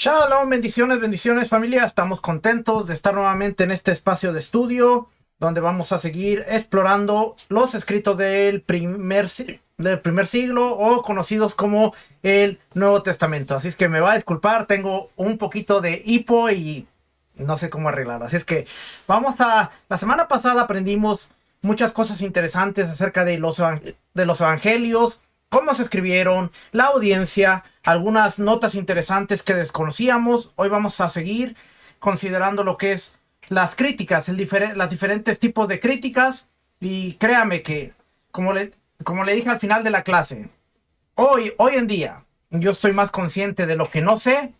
Shalom, bendiciones, bendiciones familia. Estamos contentos de estar nuevamente en este espacio de estudio donde vamos a seguir explorando los escritos del primer siglo o conocidos como el Nuevo Testamento. Así es que me va a disculpar, tengo un poquito de hipo y no sé cómo arreglarlo. Así es que la semana pasada aprendimos muchas cosas interesantes acerca de los evangelios, cómo se escribieron, la audiencia, algunas notas interesantes que desconocíamos. Hoy vamos a seguir considerando lo que es las críticas, las diferentes tipos de críticas. Y créame que, como le dije al final de la clase, hoy en día yo estoy más consciente de lo que no sé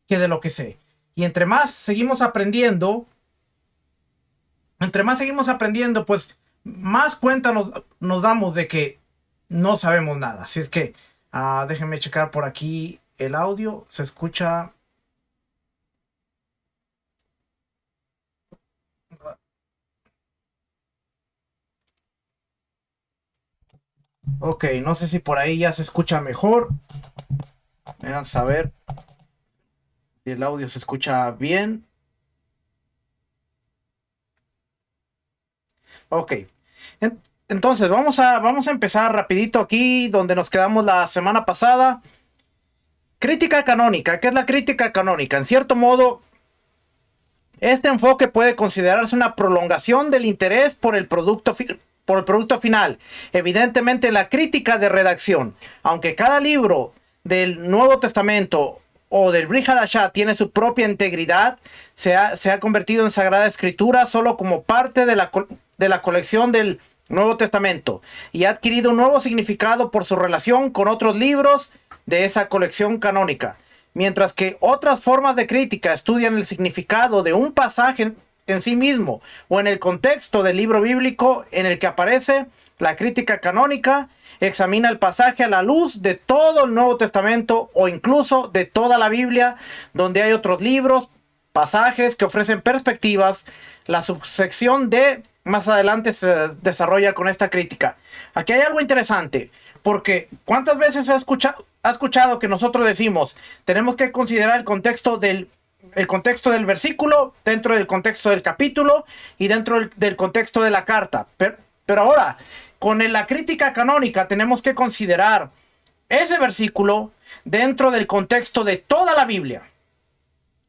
que de lo que sé. Y entre más seguimos aprendiendo, pues más cuenta nos damos de que no sabemos nada. Así es que déjenme checar por aquí el audio. Se escucha. Ok, no sé si por ahí ya se escucha mejor. Vamos a ver si el audio se escucha bien. Ok. Entonces, vamos a empezar rapidito aquí donde nos quedamos la semana pasada. Crítica canónica. ¿Qué es la crítica canónica? En cierto modo, este enfoque puede considerarse una prolongación del interés por el producto final. Evidentemente, la crítica de redacción. Aunque cada libro del Nuevo Testamento o del Brit Hadashah tiene su propia integridad, se ha convertido en Sagrada Escritura solo como parte de la colección del Nuevo Testamento y ha adquirido un nuevo significado por su relación con otros libros de esa colección canónica. Mientras que otras formas de crítica estudian el significado de un pasaje en sí mismo o en el contexto del libro bíblico en el que aparece, la crítica canónica examina el pasaje a la luz de todo el Nuevo Testamento o incluso de toda la Biblia, donde hay otros libros, pasajes que ofrecen perspectivas. La subsección D más adelante se desarrolla con esta crítica. Aquí hay algo interesante, porque ¿cuántas veces has escuchado que nosotros decimos tenemos que considerar el contexto del versículo dentro del contexto del capítulo y dentro del contexto de la carta? Pero ahora, con la crítica canónica tenemos que considerar ese versículo dentro del contexto de toda la Biblia.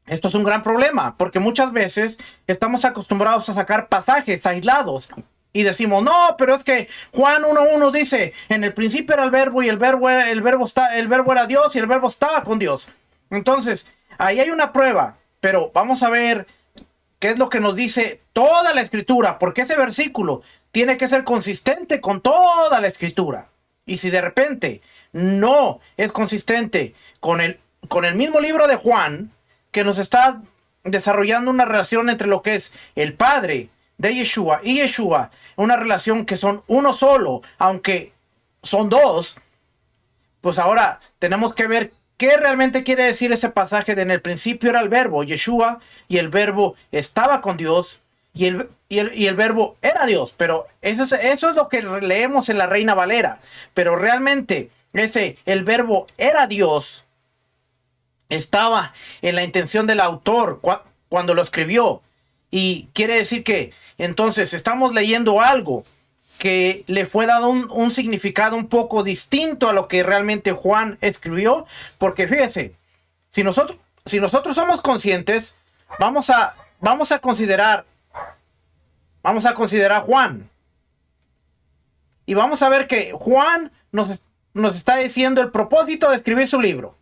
Esto es un gran problema, porque muchas veces estamos acostumbrados a sacar pasajes aislados y decimos, no, pero es que Juan 1:1 dice, en el principio era el verbo y el verbo era Dios y el verbo estaba con Dios. Entonces, ahí hay una prueba, pero vamos a ver qué es lo que nos dice toda la Escritura, porque ese versículo tiene que ser consistente con toda la Escritura. Y si de repente no es consistente con el mismo libro de Juan, que nos está desarrollando una relación entre lo que es el Padre de Yeshua y Yeshua, una relación que son uno solo, aunque son dos, pues ahora tenemos que ver qué realmente quiere decir ese pasaje de en el principio era el verbo, Yeshua, y el verbo estaba con Dios, y el verbo era Dios. Pero eso es lo que leemos en la Reina Valera. Pero realmente el verbo era Dios estaba en la intención del autor cuando lo escribió. Y quiere decir que entonces estamos leyendo algo que le fue dado un significado un poco distinto a lo que realmente Juan escribió. Porque fíjese, si nosotros somos conscientes, vamos a considerar Juan. Y vamos a ver que Juan nos está diciendo el propósito de escribir su libro.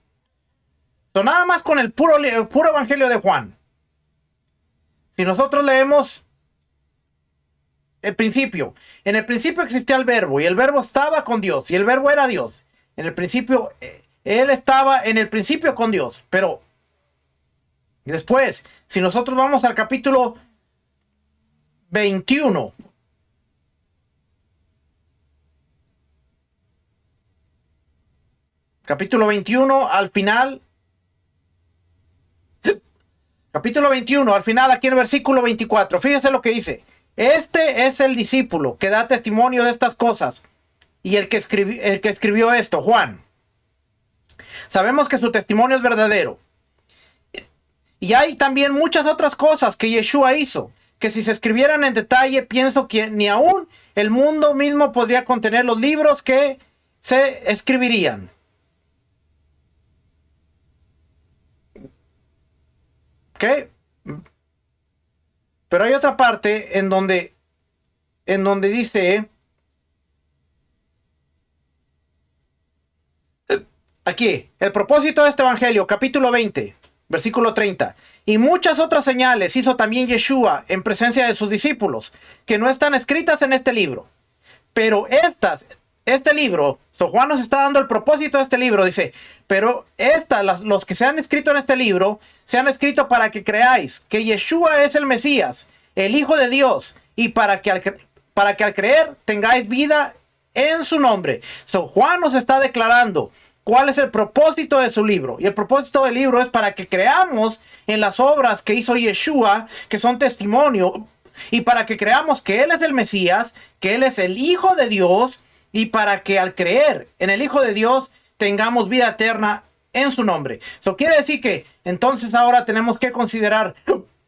Nada más con el puro evangelio de Juan. Si nosotros leemos el principio, en el principio existía el verbo y el verbo estaba con Dios y el verbo era Dios. En el principio, él estaba en el principio con Dios. Pero después, si nosotros vamos al capítulo 21, al final, aquí en el versículo 24, fíjese lo que dice. Este es el discípulo que da testimonio de estas cosas y el que escribió esto, Juan. Sabemos que su testimonio es verdadero Y hay también muchas otras cosas que Yeshua hizo, que si se escribieran en detalle, pienso que ni aún el mundo mismo podría contener los libros que se escribirían. ¿Ok? Pero hay otra parte en donde dice, aquí, el propósito de este evangelio, capítulo 20, versículo 30. Y muchas otras señales hizo también Yeshua en presencia de sus discípulos, que no están escritas en este libro. Pero este libro, Juan nos está dando el propósito de este libro, dice, pero los que se han escrito en este libro, se han escrito para que creáis que Yeshua es el Mesías, el Hijo de Dios, y para que al creer tengáis vida en su nombre. Juan nos está declarando cuál es el propósito de su libro. Y el propósito del libro es para que creamos en las obras que hizo Yeshua, que son testimonio, y para que creamos que Él es el Mesías, que Él es el Hijo de Dios, y para que al creer en el Hijo de Dios tengamos vida eterna en su nombre. Eso quiere decir que entonces ahora tenemos que considerar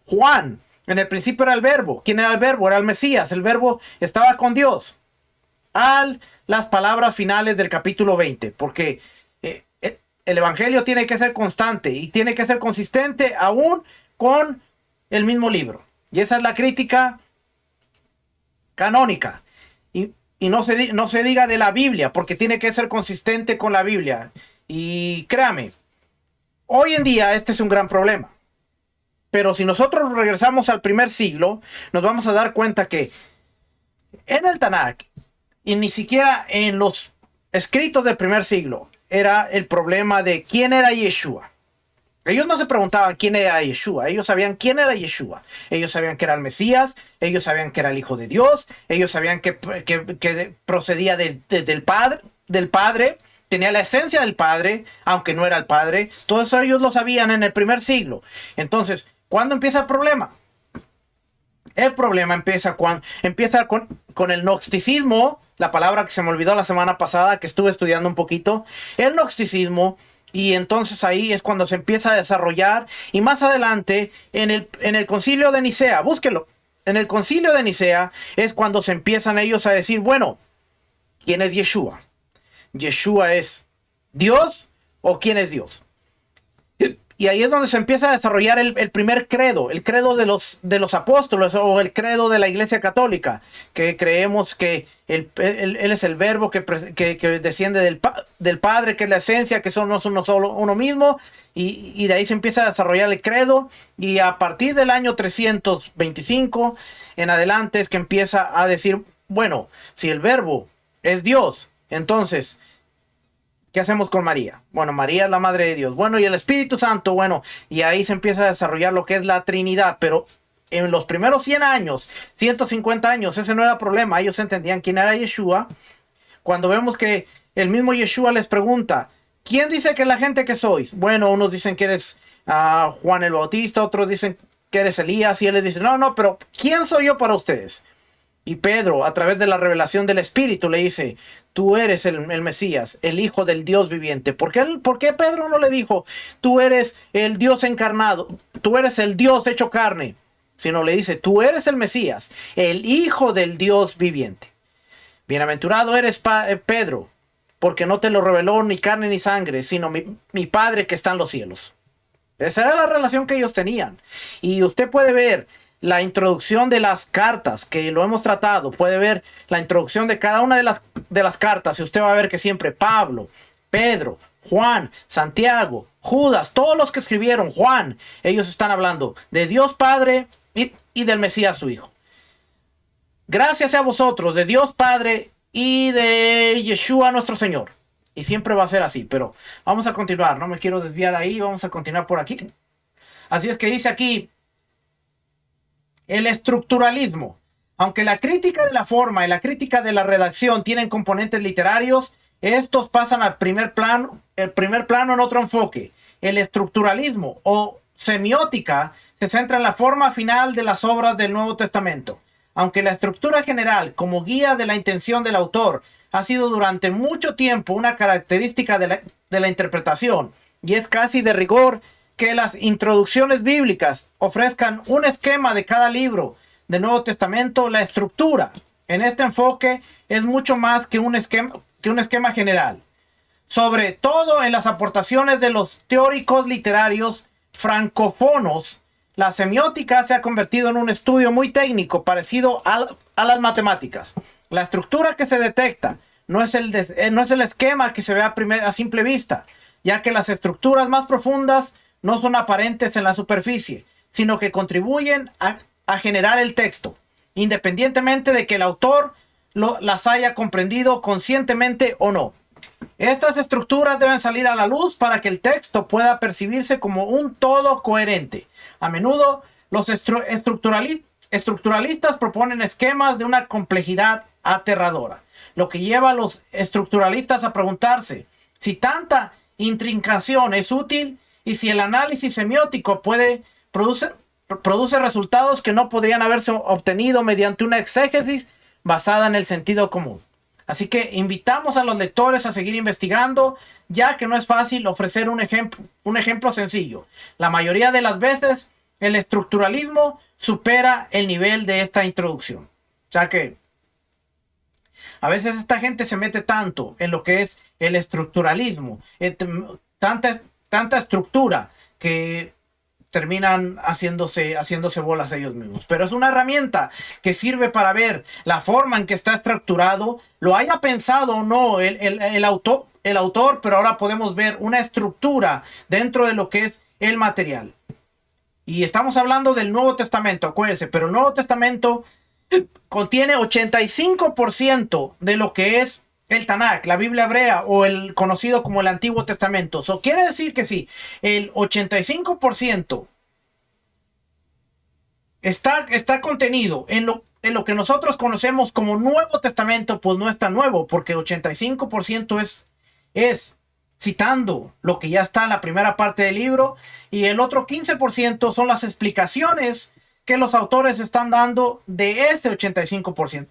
Juan. En el principio era el verbo. ¿Quién era el verbo? Era el Mesías. El verbo estaba con Dios. Las palabras finales del capítulo 20. Porque el evangelio tiene que ser constante y tiene que ser consistente aún con el mismo libro. Y esa es la crítica canónica. Y no se diga de la Biblia, porque tiene que ser consistente con la Biblia. Y créame, hoy en día este es un gran problema. Pero si nosotros regresamos al primer siglo, nos vamos a dar cuenta que en el Tanakh, y ni siquiera en los escritos del primer siglo, era el problema de quién era Yeshua. Ellos no se preguntaban quién era Yeshua, ellos sabían quién era Yeshua. Ellos sabían que era el Mesías, ellos sabían que era el Hijo de Dios, ellos sabían que procedía del Padre, tenía la esencia del Padre, aunque no era el Padre. Todo eso ellos lo sabían en el primer siglo. Entonces, ¿cuándo empieza el problema? El problema empieza con el gnosticismo, la palabra que se me olvidó la semana pasada, que estuve estudiando un poquito, el gnosticismo. Y entonces ahí es cuando se empieza a desarrollar. Y más adelante, en el concilio de Nicea, búsquelo. En el concilio de Nicea es cuando se empiezan ellos a decir, bueno, ¿quién es Yeshua? ¿Yeshua es Dios o quién es Dios? Y ahí es donde se empieza a desarrollar el primer credo, el credo de los apóstoles o el credo de la Iglesia Católica, que creemos que él es el verbo que desciende del Padre, que es la esencia, que somos uno mismo, y de ahí se empieza a desarrollar el credo, y a partir del año 325 en adelante es que empieza a decir, bueno, si el verbo es Dios, entonces ¿qué hacemos con María? Bueno, María es la Madre de Dios. Bueno, y el Espíritu Santo, bueno, y ahí se empieza a desarrollar lo que es la Trinidad. Pero en los primeros 100 años, 150 años, ese no era problema. Ellos entendían quién era Yeshua. Cuando vemos que el mismo Yeshua les pregunta, ¿quién dice que la gente que sois? Bueno, unos dicen que eres Juan el Bautista, otros dicen que eres Elías, y él les dice, no, pero ¿quién soy yo para ustedes? Y Pedro, a través de la revelación del Espíritu, le dice, tú eres el Mesías, el Hijo del Dios viviente. ¿Por qué Pedro no le dijo, tú eres el Dios encarnado, tú eres el Dios hecho carne? Sino le dice, tú eres el Mesías, el Hijo del Dios viviente. Bienaventurado eres Pedro, porque no te lo reveló ni carne ni sangre, sino mi Padre que está en los cielos. Esa era la relación que ellos tenían. Y usted puede ver la introducción de las cartas, que lo hemos tratado. Puede ver la introducción de cada una de las cartas, y usted va a ver que siempre Pablo, Pedro, Juan, Santiago, Judas, todos los que escribieron, Juan, ellos están hablando de Dios Padre y del Mesías su Hijo. Gracias a vosotros, de Dios Padre y de Yeshua nuestro Señor. Y siempre va a ser así, pero vamos a continuar, no me quiero desviar ahí, vamos a continuar por aquí. Así es que dice aquí, el estructuralismo. Aunque la crítica de la forma y la crítica de la redacción tienen componentes literarios, estos pasan al primer plano en otro enfoque. El estructuralismo o semiótica se centra en la forma final de las obras del Nuevo Testamento. Aunque la estructura general, como guía de la intención del autor, ha sido durante mucho tiempo una característica de la interpretación, y es casi de rigor que las introducciones bíblicas ofrezcan un esquema de cada libro del Nuevo Testamento, la estructura en este enfoque es mucho más que un esquema general. Sobre todo en las aportaciones de los teóricos literarios francófonos, la semiótica se ha convertido en un estudio muy técnico parecido a las matemáticas. La estructura que se detecta no es el esquema que se ve a simple vista, ya que las estructuras más profundas no son aparentes en la superficie, sino que contribuyen a generar el texto, independientemente de que el autor las haya comprendido conscientemente o no. Estas estructuras deben salir a la luz para que el texto pueda percibirse como un todo coherente. A menudo, los estructuralistas proponen esquemas de una complejidad aterradora, lo que lleva a los estructuralistas a preguntarse si tanta intrincación es útil y si el análisis semiótico produce resultados que no podrían haberse obtenido mediante una exégesis basada en el sentido común. Así que invitamos a los lectores a seguir investigando, ya que no es fácil ofrecer un ejemplo sencillo. La mayoría de las veces, el estructuralismo supera el nivel de esta introducción. O sea que a veces esta gente se mete tanto en lo que es el estructuralismo, tanta estructura que terminan haciéndose bolas ellos mismos. Pero es una herramienta que sirve para ver la forma en que está estructurado, lo haya pensado o no el autor, pero ahora podemos ver una estructura dentro de lo que es el material. Y estamos hablando del Nuevo Testamento, acuérdense, pero el Nuevo Testamento contiene 85% de lo que es el Tanakh, la Biblia hebrea, o el conocido como el Antiguo Testamento. Eso quiere decir que sí, el 85% está contenido en lo que nosotros conocemos como Nuevo Testamento. Pues no es tan nuevo, porque el 85% es citando lo que ya está en la primera parte del libro, y el otro 15% son las explicaciones que los autores están dando de ese 85%.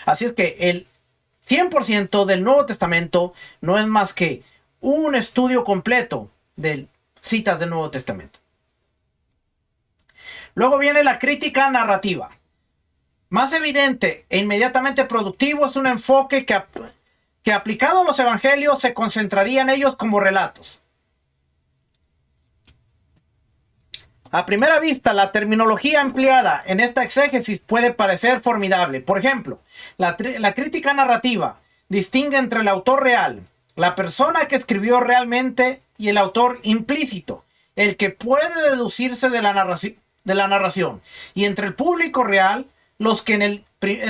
Así es que el 100% del Nuevo Testamento no es más que un estudio completo de citas del Nuevo Testamento. Luego viene la crítica narrativa. Más evidente e inmediatamente productivo es un enfoque que aplicado a los evangelios se concentraría en ellos como relatos. A primera vista, la terminología empleada en esta exégesis puede parecer formidable. Por ejemplo, la crítica narrativa distingue entre el autor real, la persona que escribió realmente, y el autor implícito, el que puede deducirse de la narración, y entre el público real, los que en el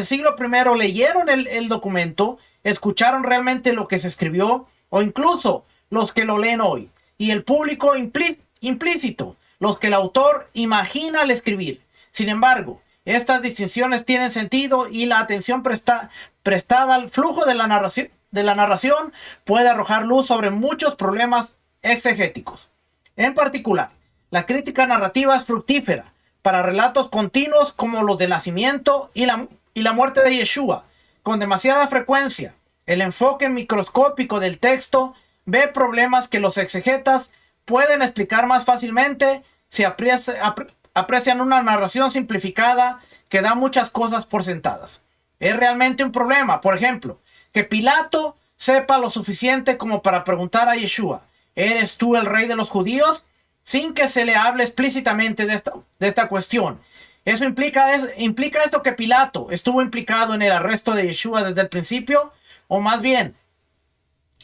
siglo I leyeron el documento, escucharon realmente lo que se escribió, o incluso los que lo leen hoy, y el público implícito, los que el autor imagina al escribir. Sin embargo, estas distinciones tienen sentido, y la atención prestada al flujo de la narración puede arrojar luz sobre muchos problemas exegéticos. En particular, la crítica narrativa es fructífera para relatos continuos como los del nacimiento y la muerte de Yeshua. Con demasiada frecuencia, el enfoque microscópico del texto ve problemas que los exegetas pueden explicar más fácilmente si aprecian una narración simplificada que da muchas cosas por sentadas. Es realmente un problema, por ejemplo, que Pilato sepa lo suficiente como para preguntar a Yeshua: ¿eres tú el rey de los judíos?, sin que se le hable explícitamente de esta cuestión. Eso implica esto que Pilato estuvo implicado en el arresto de Yeshua desde el principio, o más bien,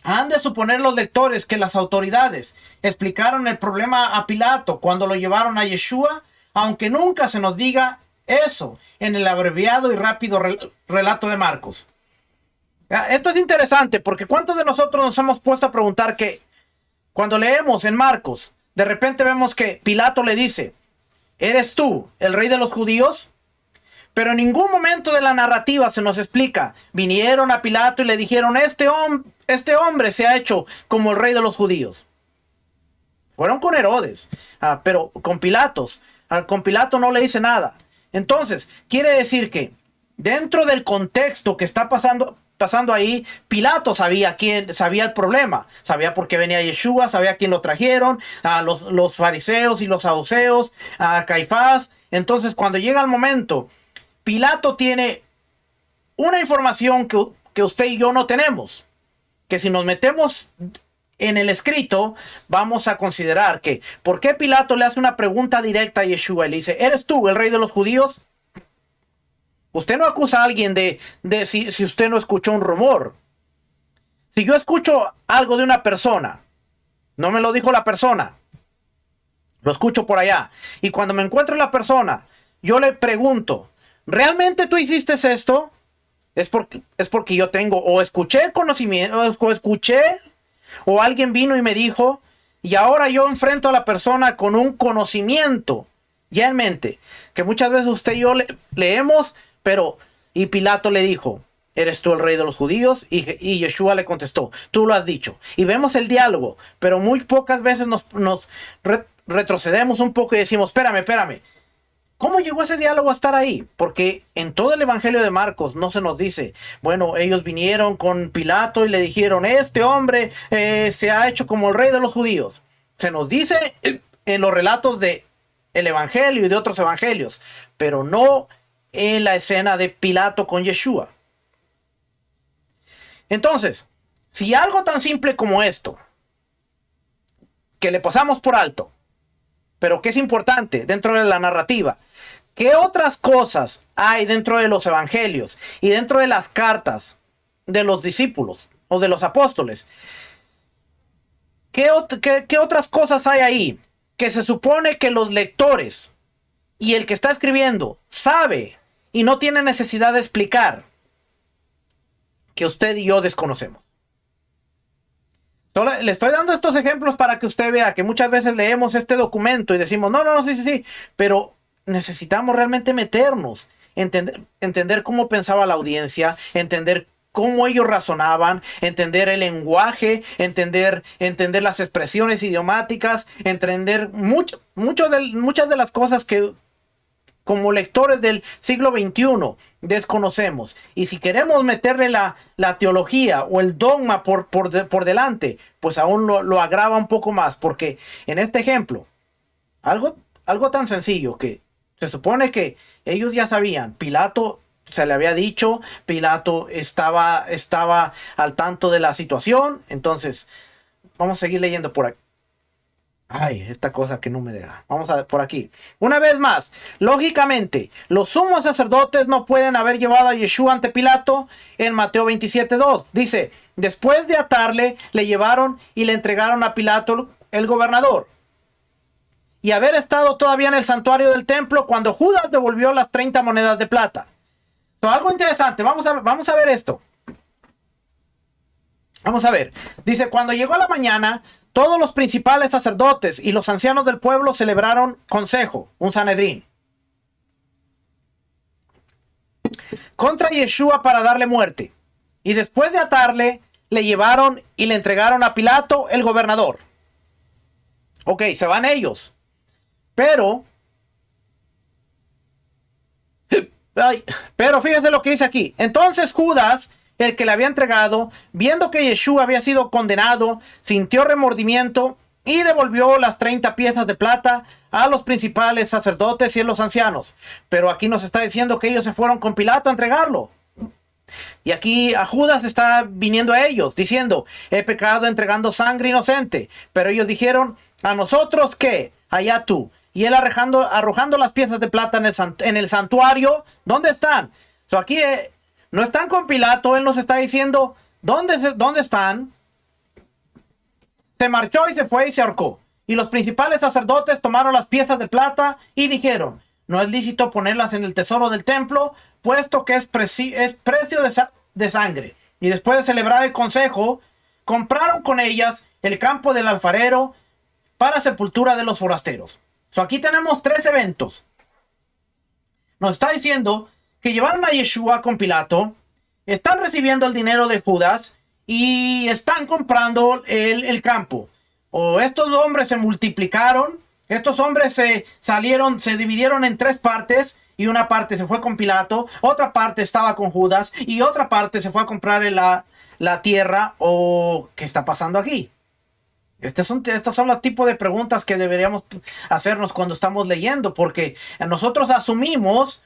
han de suponer los lectores que las autoridades explicaron el problema a Pilato cuando lo llevaron a Yeshua, aunque nunca se nos diga eso en el abreviado y rápido relato de Marcos. Esto es interesante, porque ¿cuántos de nosotros nos hemos puesto a preguntar que cuando leemos en Marcos, de repente vemos que Pilato le dice: ¿eres tú el rey de los judíos? Pero en ningún momento de la narrativa se nos explica: vinieron a Pilato y le dijeron: este hombre se ha hecho como el rey de los judíos. Fueron con Herodes, pero con Pilato no le dice nada. Entonces, quiere decir que dentro del contexto que está pasando pasando ahí, Pilato sabía el problema, sabía por qué venía Yeshua, sabía quién lo trajeron, a los fariseos y los saduceos, a Caifás. Entonces, cuando llega el momento, Pilato tiene una información que usted y yo no tenemos, que si nos metemos en el escrito, vamos a considerar que, ¿por qué Pilato le hace una pregunta directa a Yeshua y le dice, ¿eres tú el rey de los judíos? Usted no acusa a alguien de si usted no escuchó un rumor. Si yo escucho algo de una persona, no me lo dijo la persona, lo escucho por allá, y cuando me encuentro la persona, yo le pregunto, ¿realmente tú hiciste esto? Es porque yo tengo, o escuché conocimiento, o escuché, o alguien vino y me dijo, y ahora yo enfrento a la persona con un conocimiento ya en mente, que muchas veces usted y yo leemos, pero, y Pilato le dijo, ¿eres tú el rey de los judíos? Y Yeshua le contestó, tú lo has dicho. Y vemos el diálogo, pero muy pocas veces nos retrocedemos un poco y decimos, espérame. ¿Cómo llegó ese diálogo a estar ahí? Porque en todo el Evangelio de Marcos no se nos dice, bueno, ellos vinieron con Pilato y le dijeron, este hombre se ha hecho como el rey de los judíos. Se nos dice en los relatos de el Evangelio y de otros evangelios, pero no en la escena de Pilato con Yeshua. Entonces, si algo tan simple como esto, que le pasamos por alto, pero que es importante dentro de la narrativa, ¿qué otras cosas hay dentro de los evangelios y dentro de las cartas de los discípulos o de los apóstoles? ¿Qué otras cosas hay ahí que se supone que los lectores y el que está escribiendo sabe y no tiene necesidad de explicar, que usted y yo desconocemos? Solo le estoy dando estos ejemplos para que usted vea que muchas veces leemos este documento y decimos, no, sí, pero necesitamos realmente meternos, entender cómo pensaba la audiencia, entender cómo ellos razonaban, entender el lenguaje, entender las expresiones idiomáticas, entender muchas de las cosas que como lectores del siglo XXI desconocemos. Y si queremos meterle la teología o el dogma por delante, pues aún lo agrava un poco más, porque en este ejemplo, algo tan sencillo que se supone que ellos ya sabían, Pilato se le había dicho, Pilato estaba al tanto de la situación. Entonces vamos a seguir leyendo por aquí. Ay, esta cosa que no me deja. Vamos a ver por aquí. Una vez más, lógicamente, los sumos sacerdotes no pueden haber llevado a Yeshua ante Pilato en Mateo 27:2. Dice, después de atarle, le llevaron y le entregaron a Pilato, el gobernador. Y haber estado todavía en el santuario del templo cuando Judas devolvió las 30 monedas de plata. Algo interesante, vamos a ver esto. Vamos a ver. Dice, cuando llegó la mañana, todos los principales sacerdotes y los ancianos del pueblo celebraron consejo, un Sanedrín, contra Yeshua para darle muerte. Y después de atarle, le llevaron y le entregaron a Pilato, el gobernador. Ok, se van ellos. Pero fíjese lo que dice aquí. Entonces Judas, el que le había entregado, viendo que Yeshua había sido condenado, sintió remordimiento y devolvió las 30 piezas de plata a los principales sacerdotes y a los ancianos. Pero aquí nos está diciendo que ellos se fueron con Pilato a entregarlo. Y aquí a Judas está viniendo a ellos, diciendo, he pecado entregando sangre inocente. Pero ellos dijeron, ¿a nosotros qué? Allá tú. Y él arrojando las piezas de plata en el santuario, ¿dónde están? Aquí no están con Pilato, él nos está diciendo, ¿dónde están? Se marchó y se fue y se ahorcó. Y los principales sacerdotes tomaron las piezas de plata y dijeron, no es lícito ponerlas en el tesoro del templo, puesto que es precio de sangre. Y después de celebrar el consejo, compraron con ellas el campo del alfarero para sepultura de los forasteros. Aquí tenemos 3 eventos. Nos está diciendo que llevaron a Yeshua con Pilato, están recibiendo el dinero de Judas y están comprando el campo. O estos hombres se multiplicaron, estos hombres se dividieron en 3 partes y una parte se fue con Pilato, otra parte estaba con Judas y otra parte se fue a comprar la tierra. ¿O qué está pasando aquí? Estos son los tipos de preguntas que deberíamos hacernos cuando estamos leyendo, porque nosotros asumimos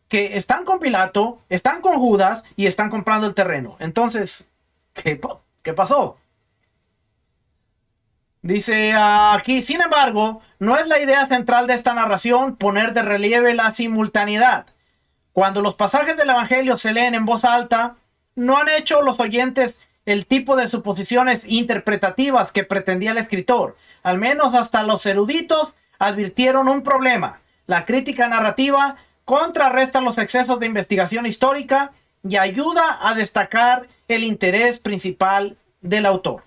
que están con Pilato, están con Judas y están comprando el terreno. Entonces, ¿qué pasó? Dice aquí, sin embargo, no es la idea central de esta narración poner de relieve la simultaneidad. Cuando los pasajes del Evangelio se leen en voz alta, no han hecho los oyentes el tipo de suposiciones interpretativas que pretendía el escritor. Al menos hasta los eruditos advirtieron un problema. La crítica narrativa contrarresta los excesos de investigación histórica y ayuda a destacar el interés principal del autor.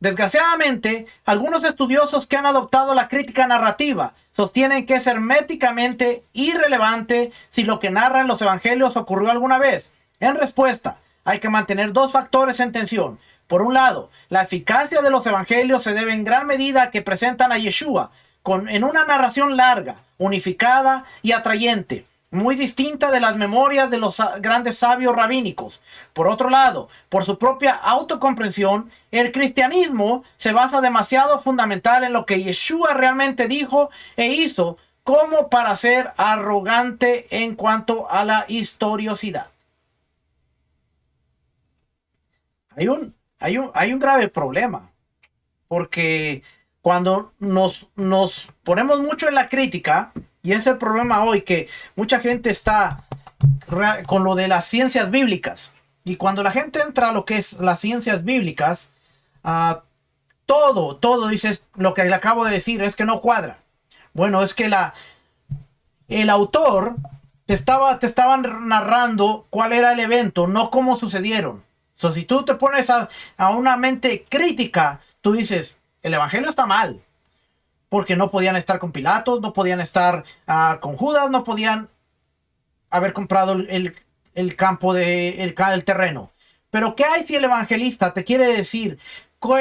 Desgraciadamente, algunos estudiosos que han adoptado la crítica narrativa sostienen que es herméticamente irrelevante si lo que narran los evangelios ocurrió alguna vez. En respuesta, hay que mantener dos factores en tensión. Por un lado, la eficacia de los evangelios se debe en gran medida a que presentan a Yeshua en una narración larga, unificada y atrayente, muy distinta de las memorias de los grandes sabios rabínicos. Por otro lado, por su propia autocomprensión, el cristianismo se basa demasiado fundamental en lo que Yeshua realmente dijo e hizo, como para ser arrogante en cuanto a la historiosidad. Hay un grave problema, porque cuando nos ponemos mucho en la crítica, y ese es el problema hoy, que mucha gente está con lo de las ciencias bíblicas, y cuando la gente entra a lo que es las ciencias bíblicas, todo dices, lo que le acabo de decir es que no cuadra. Bueno, es que el autor te estaba narrando cuál era el evento, no cómo sucedieron. So, si tú te pones a una mente crítica, tú dices, el evangelio está mal, porque no podían estar con Pilatos, no podían estar con Judas, no podían haber comprado el campo, el terreno. Pero ¿qué hay si el evangelista te quiere decir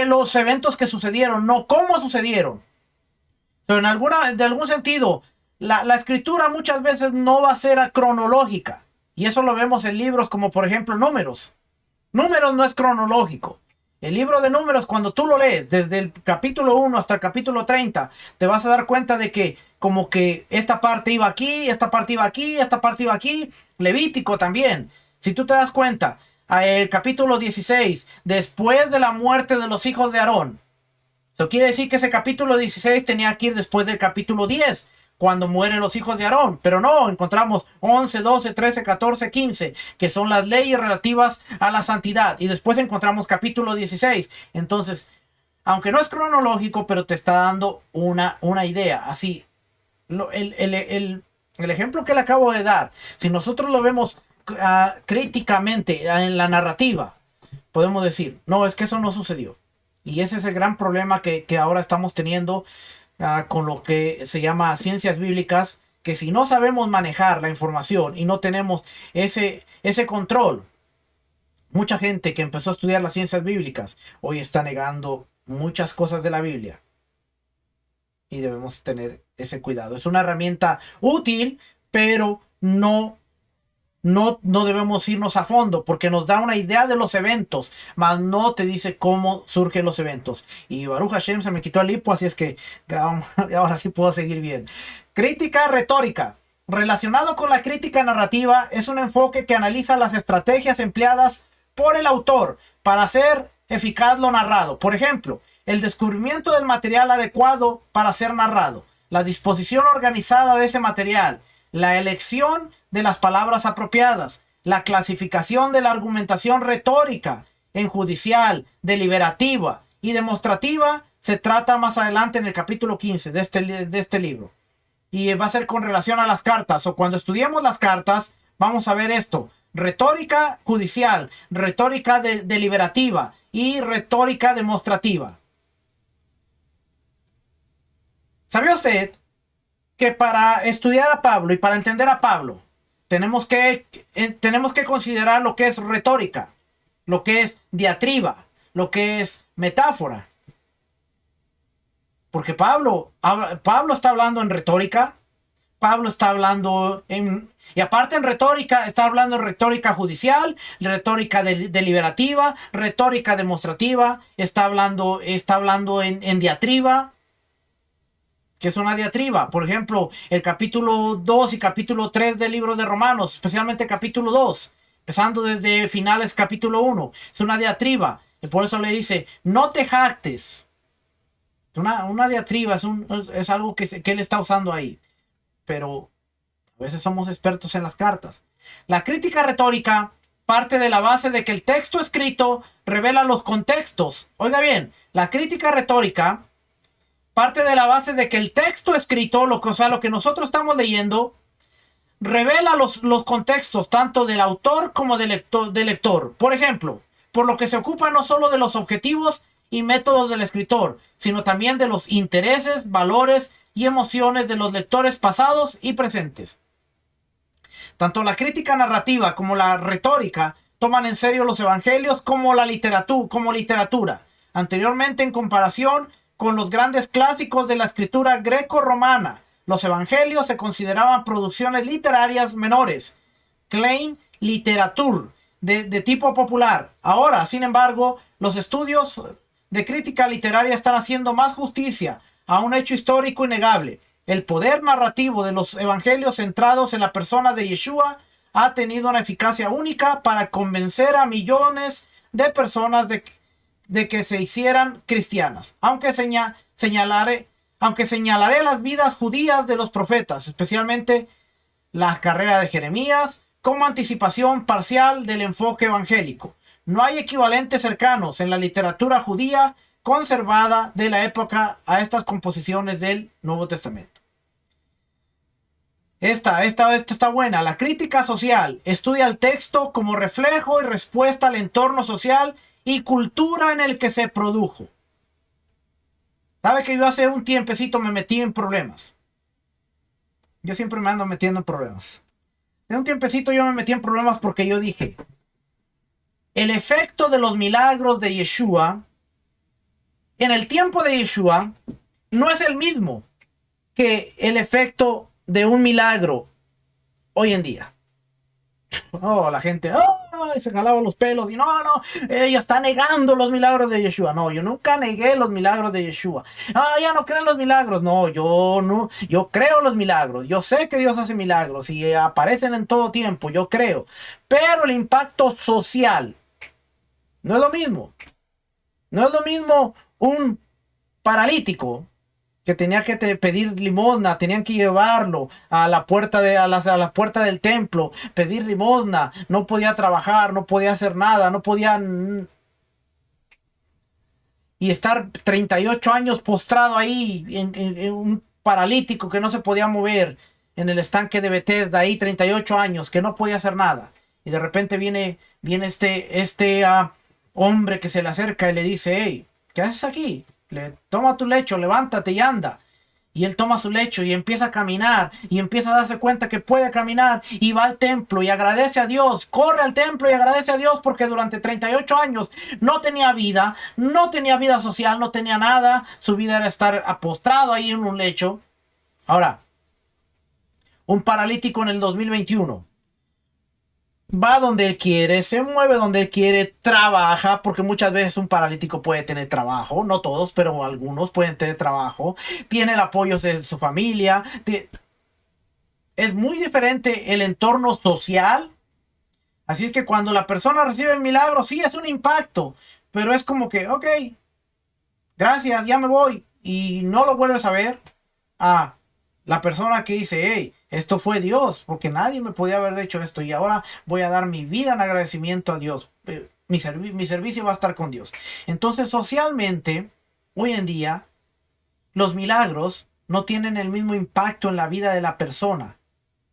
los eventos que sucedieron, no cómo sucedieron? So, de algún sentido, la escritura muchas veces no va a ser cronológica. Y eso lo vemos en libros como por ejemplo Números. Números no es cronológico. El libro de Números, cuando tú lo lees desde el capítulo 1 hasta el capítulo 30, te vas a dar cuenta de que como que esta parte iba aquí, esta parte iba aquí, esta parte iba aquí. Levítico también. Si tú te das cuenta, el capítulo 16, después de la muerte de los hijos de Aarón. Eso quiere decir que ese capítulo 16 tenía que ir después del capítulo 10. Cuando mueren los hijos de Aarón, pero no, encontramos 11, 12, 13, 14, 15, que son las leyes relativas a la santidad, y después encontramos capítulo 16. Entonces, aunque no es cronológico, pero te está dando una idea. Así, el ejemplo que le acabo de dar, si nosotros lo vemos críticamente en la narrativa, podemos decir, no, es que eso no sucedió. Y ese es el gran problema que ahora estamos teniendo con lo que se llama ciencias bíblicas, que si no sabemos manejar la información y no tenemos ese control, mucha gente que empezó a estudiar las ciencias bíblicas hoy está negando muchas cosas de la Biblia. Y debemos tener ese cuidado. Es una herramienta útil, pero no debemos irnos a fondo, porque nos da una idea de los eventos, mas no te dice cómo surgen los eventos. Y Baruch Hashem se me quitó el hipo, así es que ahora sí puedo seguir bien. Crítica retórica. Relacionado con la crítica narrativa, es un enfoque que analiza las estrategias empleadas por el autor para hacer eficaz lo narrado. Por ejemplo, el descubrimiento del material adecuado para ser narrado, la disposición organizada de ese material, la elección de las palabras apropiadas, la clasificación de la argumentación retórica en judicial, deliberativa y demostrativa, se trata más adelante en el capítulo 15 de este libro. Y va a ser con relación a las cartas, o cuando estudiemos las cartas, vamos a ver esto: retórica judicial, retórica deliberativa y retórica demostrativa. ¿Sabía usted que para estudiar a Pablo y para entender a Pablo, tenemos que considerar lo que es retórica, lo que es diatriba, lo que es metáfora? Porque Pablo está hablando en retórica, Pablo está hablando y aparte en retórica, está hablando en retórica judicial, retórica deliberativa, retórica demostrativa, está hablando en diatriba, que es una diatriba. Por ejemplo, el capítulo 2 y capítulo 3 del libro de Romanos, especialmente capítulo 2, empezando desde finales capítulo 1, es una diatriba. Y por eso le dice, no te jactes. Una diatriba, es algo que él está usando ahí. Pero a veces somos expertos en las cartas. La crítica retórica parte de la base de que el texto escrito revela los contextos. Oiga bien, la crítica retórica parte de la base de que el texto escrito, lo que nosotros estamos leyendo, revela los contextos tanto del autor como del lector. Por ejemplo, por lo que se ocupa no solo de los objetivos y métodos del escritor, sino también de los intereses, valores y emociones de los lectores pasados y presentes. Tanto la crítica narrativa como la retórica toman en serio los evangelios como literatura. Anteriormente, en comparación con los grandes clásicos de la escritura greco-romana, los evangelios se consideraban producciones literarias menores, klein literatur, de tipo popular. Ahora, sin embargo, los estudios de crítica literaria están haciendo más justicia a un hecho histórico innegable. El poder narrativo de los evangelios centrados en la persona de Yeshua ha tenido una eficacia única para convencer a millones de personas de que se hicieran cristianas. Aunque señalaré las vidas judías de los profetas, especialmente la carrera de Jeremías, como anticipación parcial del enfoque evangélico. No hay equivalentes cercanos en la literatura judía conservada de la época a estas composiciones del Nuevo Testamento. Esta está buena. La crítica social estudia el texto como reflejo y respuesta al entorno social y cultura en el que se produjo. ¿Sabe que yo hace un tiempecito me metí en problemas? Yo siempre me ando metiendo en problemas. De un tiempecito yo me metí en problemas porque yo dije, el efecto de los milagros de Yeshua en el tiempo de Yeshua no es el mismo que el efecto de un milagro hoy en día. Oh, la gente se jalaba los pelos y no, ella está negando los milagros de Yeshua. No, yo nunca negué los milagros de Yeshua. Ya no creen los milagros. No, yo creo los milagros. Yo sé que Dios hace milagros y aparecen en todo tiempo, yo creo. Pero el impacto social no es lo mismo. No es lo mismo un paralítico que tenía que pedir limosna, tenían que llevarlo a la puerta a la puerta del templo, pedir limosna, no podía trabajar, no podía hacer nada, no podía y estar 38 años postrado ahí en un paralítico que no se podía mover en el estanque de Bethesda, ahí 38 años que no podía hacer nada, y de repente viene este hombre que se le acerca y le dice, hey, ¿qué haces aquí? Toma tu lecho, levántate y anda. Y él toma su lecho y empieza a caminar y empieza a darse cuenta que puede caminar y va al templo y agradece a Dios, corre al templo y agradece a Dios porque durante 38 años no tenía vida social, no tenía nada, su vida era estar postrado ahí en un lecho. Ahora, un paralítico en el 2021 va donde él quiere, se mueve donde él quiere, trabaja, porque muchas veces un paralítico puede tener trabajo, no todos, pero algunos pueden tener trabajo, tiene el apoyo de su familia. Es muy diferente el entorno social. Así es que cuando la persona recibe el milagro, sí es un impacto, pero es como que, ok, gracias, ya me voy, y no lo vuelves a ver. La persona que dice, hey, esto fue Dios, porque nadie me podía haber hecho esto y ahora voy a dar mi vida en agradecimiento a Dios. Mi servicio va a estar con Dios. Entonces, socialmente, hoy en día, los milagros no tienen el mismo impacto en la vida de la persona.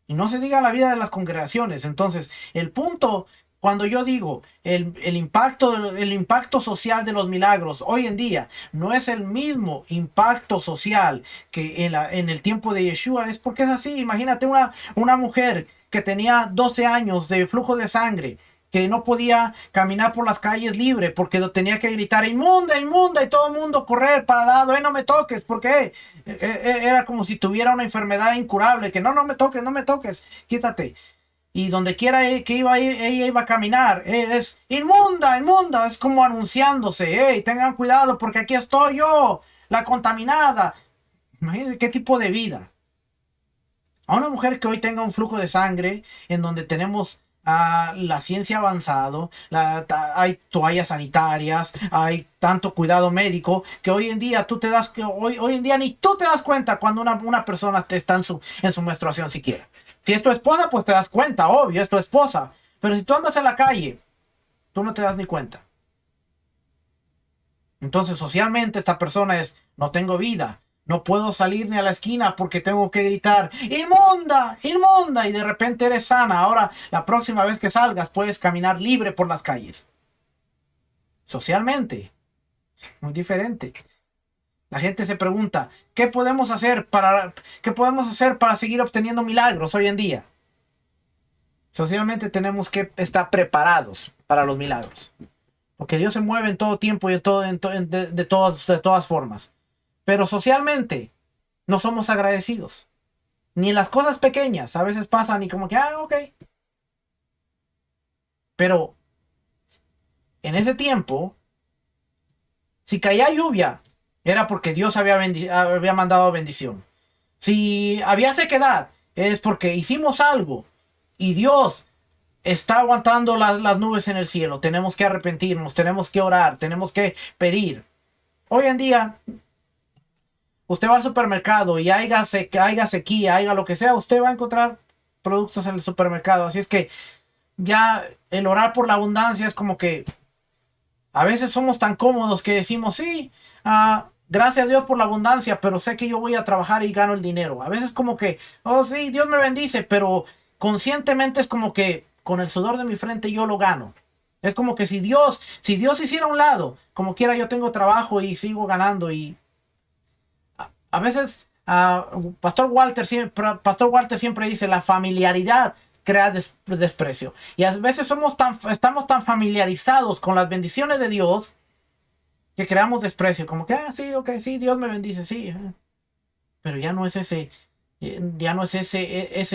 Y no se diga la vida de las congregaciones. Entonces, el punto, cuando yo digo el impacto social de los milagros hoy en día no es el mismo impacto social que en el tiempo de Yeshua, es porque es así. Imagínate una mujer que tenía 12 años de flujo de sangre, que no podía caminar por las calles libre porque tenía que gritar inmunda, inmunda, y todo el mundo correr para el lado, no me toques, porque era como si tuviera una enfermedad incurable, que no me toques, no me toques, quítate. Y donde quiera que ella iba a caminar, es inmunda, inmunda, es como anunciándose, tengan cuidado porque aquí estoy yo, la contaminada. Imagínense qué tipo de vida. A una mujer que hoy tenga un flujo de sangre en donde tenemos la ciencia avanzado, hay toallas sanitarias, hay tanto cuidado médico que hoy en día hoy en día ni tú te das cuenta cuando una persona está en su menstruación siquiera. Si es tu esposa, pues te das cuenta, obvio, es tu esposa. Pero si tú andas en la calle, tú no te das ni cuenta. Entonces, socialmente, esta persona no tengo vida. No puedo salir ni a la esquina porque tengo que gritar, inmunda, inmunda. Y de repente eres sana. Ahora, la próxima vez que salgas, puedes caminar libre por las calles. Socialmente, muy diferente. La gente se pregunta, ¿qué podemos hacer para seguir obteniendo milagros hoy en día? Socialmente tenemos que estar preparados para los milagros. Porque Dios se mueve en todo tiempo y de todas formas. Pero socialmente no somos agradecidos. Ni en las cosas pequeñas. A veces pasan y como que, ok. Pero en ese tiempo, si caía lluvia, era porque Dios había mandado bendición. Si había sequedad, es porque hicimos algo y Dios está aguantando las nubes en el cielo. Tenemos que arrepentirnos, tenemos que orar, tenemos que pedir. Hoy en día, usted va al supermercado y haya sequía, haya lo que sea, usted va a encontrar productos en el supermercado. Así es que ya el orar por la abundancia es como que a veces somos tan cómodos que decimos, sí, gracias a Dios por la abundancia, pero sé que yo voy a trabajar y gano el dinero. A veces como que, oh sí, Dios me bendice, pero conscientemente es como que con el sudor de mi frente yo lo gano. Es como que si Dios hiciera un lado, como quiera yo tengo trabajo y sigo ganando. Y a veces Pastor Walter siempre dice, la familiaridad crea desprecio. Y a veces estamos tan familiarizados con las bendiciones de Dios que creamos desprecio, como que, sí, ok, sí, Dios me bendice, sí. Pero ya no es ese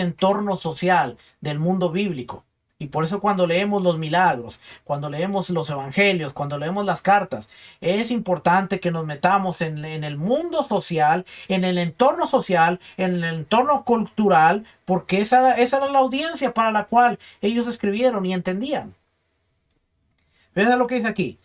entorno social del mundo bíblico. Y por eso cuando leemos los milagros, cuando leemos los evangelios, cuando leemos las cartas, es importante que nos metamos en el mundo social, en el entorno social, en el entorno cultural, porque esa era la audiencia para la cual ellos escribieron y entendían. ¿Ves lo que dice aquí?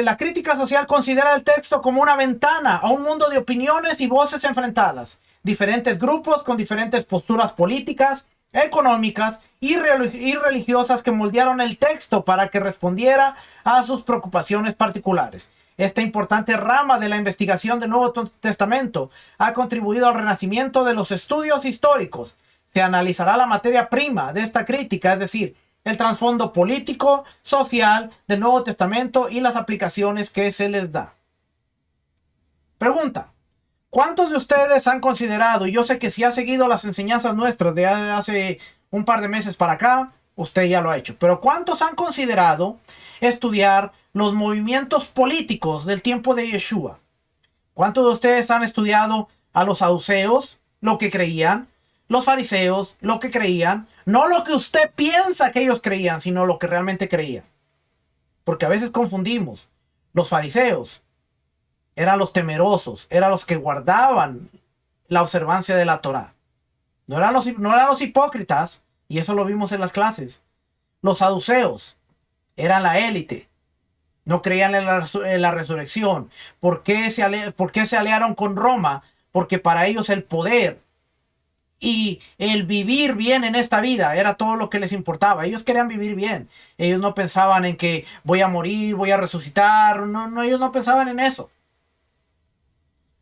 La crítica social considera el texto como una ventana a un mundo de opiniones y voces enfrentadas. Diferentes grupos con diferentes posturas políticas, económicas y religiosas que moldearon el texto para que respondiera a sus preocupaciones particulares. Esta importante rama de la investigación del Nuevo Testamento ha contribuido al renacimiento de los estudios históricos. Se analizará la materia prima de esta crítica, es decir, el trasfondo político, social del Nuevo Testamento y las aplicaciones que se les da. Pregunta: ¿cuántos de ustedes han considerado, y yo sé que si ha seguido las enseñanzas nuestras de hace un par de meses para acá, usted ya lo ha hecho, pero cuántos han considerado estudiar los movimientos políticos del tiempo de Yeshua? ¿Cuántos de ustedes han estudiado a los saduceos, lo que creían, los fariseos, lo que creían, no lo que usted piensa que ellos creían, sino lo que realmente creían? Porque a veces confundimos. Los fariseos eran los temerosos, eran los que guardaban la observancia de la Torá. No eran los hipócritas, y eso lo vimos en las clases. Los saduceos eran la élite. No creían en la resurrección. ¿Por qué se aliaron con Roma? Porque para ellos el poder y el vivir bien en esta vida era todo lo que les importaba. Ellos querían vivir bien. Ellos no pensaban en que voy a morir, voy a resucitar. No, ellos no pensaban en eso.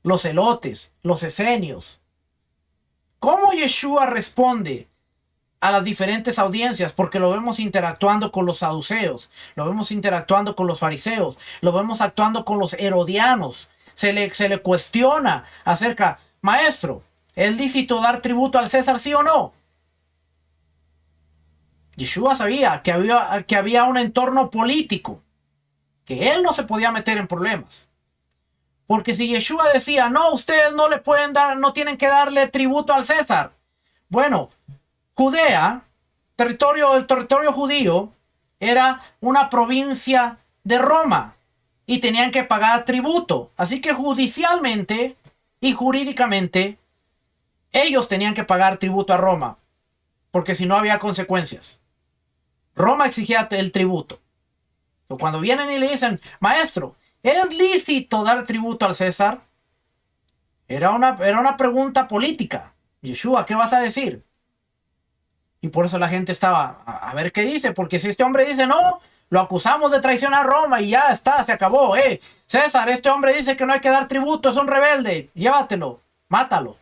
Los elotes, los esenios. ¿Cómo Yeshua responde a las diferentes audiencias? Porque lo vemos interactuando con los saduceos, lo vemos interactuando con los fariseos, lo vemos actuando con los herodianos. Se le cuestiona acerca, maestro, ¿es lícito dar tributo al César, sí o no? Yeshua sabía que había un entorno político, que él no se podía meter en problemas. Porque si Yeshua decía, no, ustedes no le pueden dar, no tienen que darle tributo al César. Bueno, Judea, el territorio judío, era una provincia de Roma y tenían que pagar tributo. Así que judicialmente y jurídicamente, ellos tenían que pagar tributo a Roma, porque si no había consecuencias. Roma exigía el tributo. Cuando vienen y le dicen, maestro, ¿es lícito dar tributo al César? Era una pregunta política. Yeshua, ¿qué vas a decir? Y por eso la gente estaba, a ver qué dice, porque si este hombre dice no, lo acusamos de traicionar a Roma y ya está, se acabó. César, este hombre dice que no hay que dar tributo, es un rebelde, llévatelo, mátalo.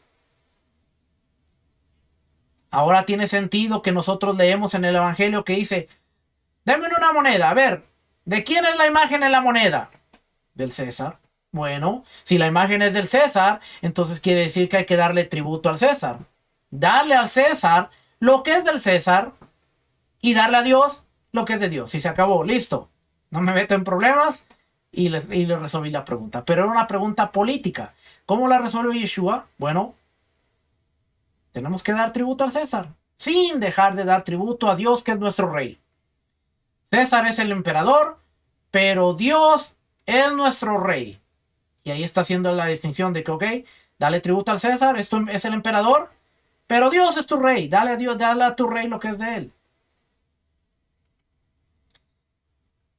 Ahora tiene sentido que nosotros leemos en el Evangelio que dice, denme una moneda, a ver, ¿de quién es la imagen en la moneda? Del César. Bueno, si la imagen es del César, entonces quiere decir que hay que darle tributo al César. Darle al César lo que es del César y darle a Dios lo que es de Dios. Y se acabó, listo. No me meto en problemas y le resolví la pregunta. Pero era una pregunta política. ¿Cómo la resuelve Yeshua? Bueno, tenemos que dar tributo al César, sin dejar de dar tributo a Dios, que es nuestro rey. César es el emperador, pero Dios es nuestro rey. Y ahí está haciendo la distinción de que, ok, dale tributo al César, esto es el emperador, pero Dios es tu rey. Dale a Dios, dale a tu rey lo que es de él.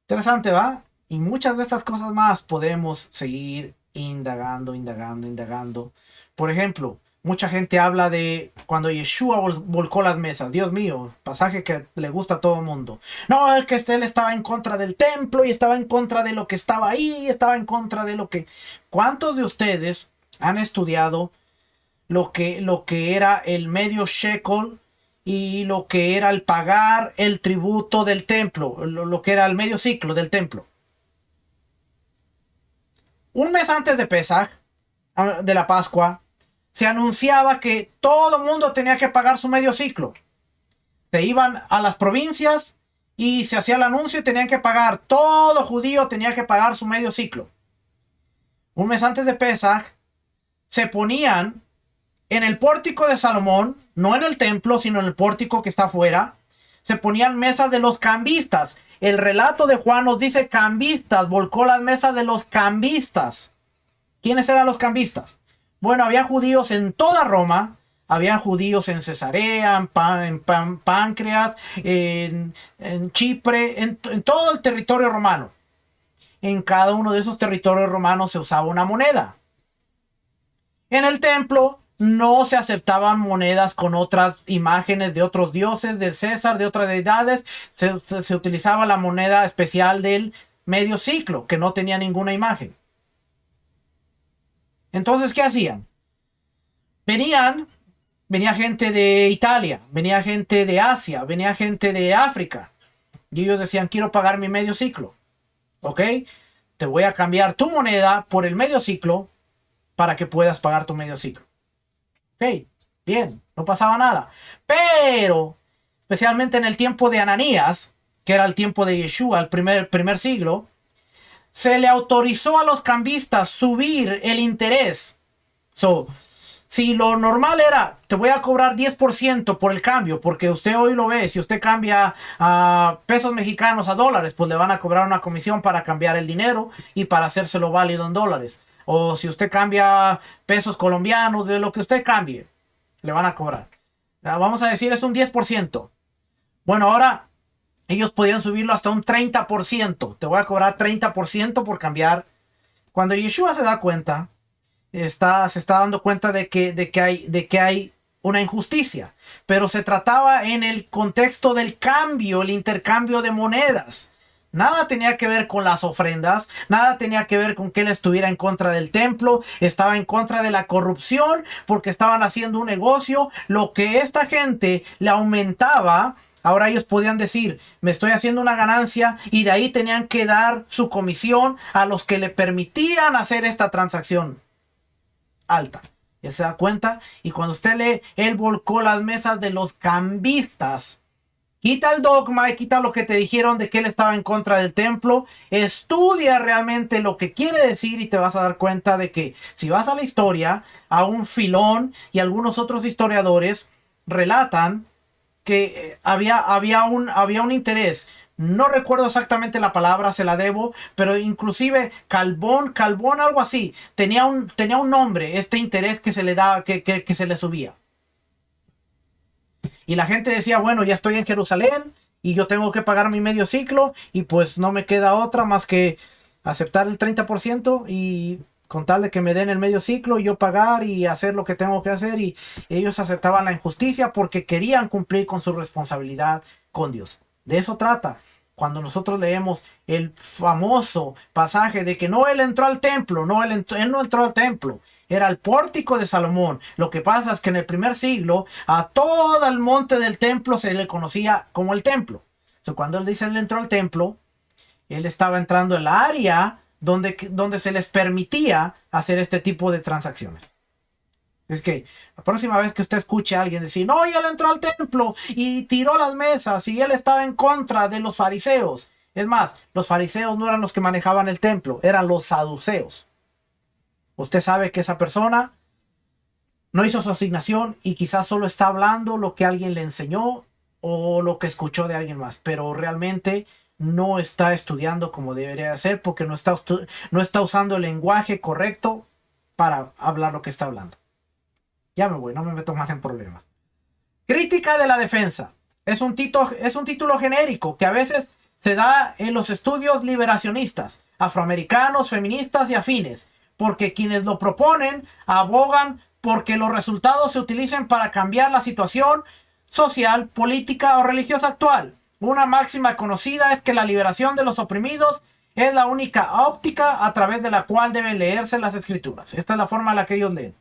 Interesante, ¿va? Y muchas de estas cosas más podemos seguir indagando. Por ejemplo, mucha gente habla de cuando Yeshua volcó las mesas. Dios mío, pasaje que le gusta a todo el mundo. No, es que él estaba en contra del templo y estaba en contra de lo que estaba ahí, estaba en contra de lo que... ¿Cuántos de ustedes han estudiado lo que era el medio shekel y lo que era el pagar el tributo del templo, lo que era el medio ciclo del templo? Un mes antes de Pesaj, de la Pascua, se anunciaba que todo el mundo tenía que pagar su medio ciclo. Se iban a las provincias y se hacía el anuncio y tenían que pagar. Todo judío tenía que pagar su medio ciclo. Un mes antes de Pesaj, se ponían en el pórtico de Salomón, no en el templo, sino en el pórtico que está afuera, se ponían mesas de los cambistas. El relato de Juan nos dice cambistas, volcó las mesas de los cambistas. ¿Quiénes eran los cambistas? Bueno, había judíos en toda Roma, había judíos en Cesarea, en Páncreas, en Chipre, en todo el territorio romano. En cada uno de esos territorios romanos se usaba una moneda. En el templo no se aceptaban monedas con otras imágenes de otros dioses, del César, de otras deidades. Se utilizaba la moneda especial del medio ciclo, que no tenía ninguna imagen. Entonces, ¿qué hacían? Venía gente de Italia, venía gente de Asia, venía gente de África. Y ellos decían, quiero pagar mi medio ciclo. ¿Ok? Te voy a cambiar tu moneda por el medio ciclo para que puedas pagar tu medio ciclo. Ok, bien, no pasaba nada. Pero, especialmente en el tiempo de Ananías, que era el tiempo de Yeshua, el primer siglo, se le autorizó a los cambistas subir el interés. Si lo normal era, te voy a cobrar 10% por el cambio, porque usted hoy lo ve, si usted cambia a pesos mexicanos a dólares, pues le van a cobrar una comisión para cambiar el dinero y para hacérselo válido en dólares. O si usted cambia pesos colombianos, de lo que usted cambie, le van a cobrar. Vamos a decir, es un 10%. Bueno, ahora ellos podían subirlo hasta un 30%. Te voy a cobrar 30% por cambiar. Cuando Yeshua se da cuenta, se está dando cuenta de que hay una injusticia. Pero se trataba en el contexto del cambio, el intercambio de monedas. Nada tenía que ver con las ofrendas, nada tenía que ver con que él estuviera en contra del templo, estaba en contra de la corrupción porque estaban haciendo un negocio. Lo que esta gente le aumentaba, ahora ellos podían decir, me estoy haciendo una ganancia, y de ahí tenían que dar su comisión a los que le permitían hacer esta transacción alta. Ya se da cuenta. Y cuando usted lee, él volcó las mesas de los cambistas. Quita el dogma y quita lo que te dijeron de que él estaba en contra del templo. Estudia realmente lo que quiere decir y te vas a dar cuenta de que si vas a la historia, a un Filón y algunos otros historiadores relatan que había un interés. No recuerdo exactamente la palabra, se la debo, pero inclusive Calbón, algo así, tenía un nombre, este interés que se le da, que se le subía. Y la gente decía, bueno, ya estoy en Jerusalén y yo tengo que pagar mi medio ciclo y pues no me queda otra más que aceptar el 30% y con tal de que me den el medio ciclo, yo pagar y hacer lo que tengo que hacer. Y ellos aceptaban la injusticia porque querían cumplir con su responsabilidad con Dios. De eso trata. Cuando nosotros leemos el famoso pasaje de que no él entró al templo, no él no entró al templo, era el pórtico de Salomón. Lo que pasa es que en el primer siglo a todo el monte del templo se le conocía como el templo. Cuando él dice él entró al templo, él estaba entrando en la área donde se les permitía hacer este tipo de transacciones. Es que la próxima vez que usted escuche a alguien decir, no, y él entró al templo y tiró las mesas y él estaba en contra de los fariseos. Es más, los fariseos no eran los que manejaban el templo, eran los saduceos. Usted sabe que esa persona no hizo su asignación y quizás solo está hablando lo que alguien le enseñó o lo que escuchó de alguien más, pero realmente no está estudiando como debería hacer porque no está usando el lenguaje correcto para hablar lo que está hablando. Ya me voy, no me meto más en problemas. Crítica de la defensa. Es un título genérico que a veces se da en los estudios liberacionistas, afroamericanos, feministas y afines, porque quienes lo proponen abogan porque los resultados se utilicen para cambiar la situación social, política o religiosa actual. Una máxima conocida es que la liberación de los oprimidos es la única óptica a través de la cual deben leerse las escrituras. Esta es la forma en la que ellos leen.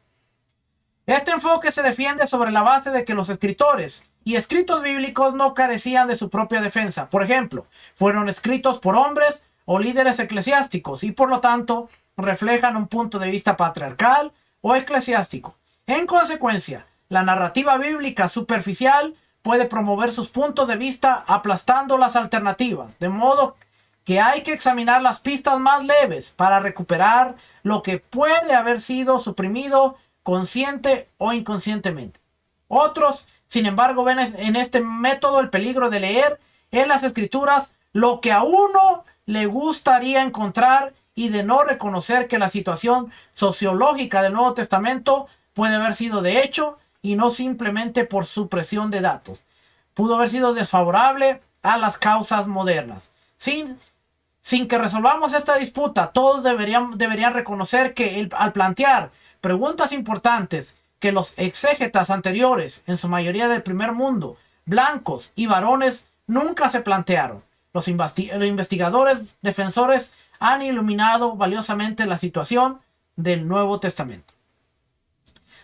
Este enfoque se defiende sobre la base de que los escritores y escritos bíblicos no carecían de su propia defensa. Por ejemplo, fueron escritos por hombres o líderes eclesiásticos y por lo tanto reflejan un punto de vista patriarcal o eclesiástico. En consecuencia, la narrativa bíblica superficial puede promover sus puntos de vista aplastando las alternativas, de modo que hay que examinar las pistas más leves para recuperar lo que puede haber sido suprimido consciente o inconscientemente. Otros, sin embargo, ven en este método el peligro de leer en las escrituras lo que a uno le gustaría encontrar y de no reconocer que la situación sociológica del Nuevo Testamento puede haber sido de hecho y no simplemente por supresión de datos. Pudo haber sido desfavorable a las causas modernas. Sin que resolvamos esta disputa, todos deberían reconocer que al plantear preguntas importantes que los exégetas anteriores, en su mayoría del primer mundo, blancos y varones, nunca se plantearon. Los investigadores defensores han iluminado valiosamente la situación del Nuevo Testamento.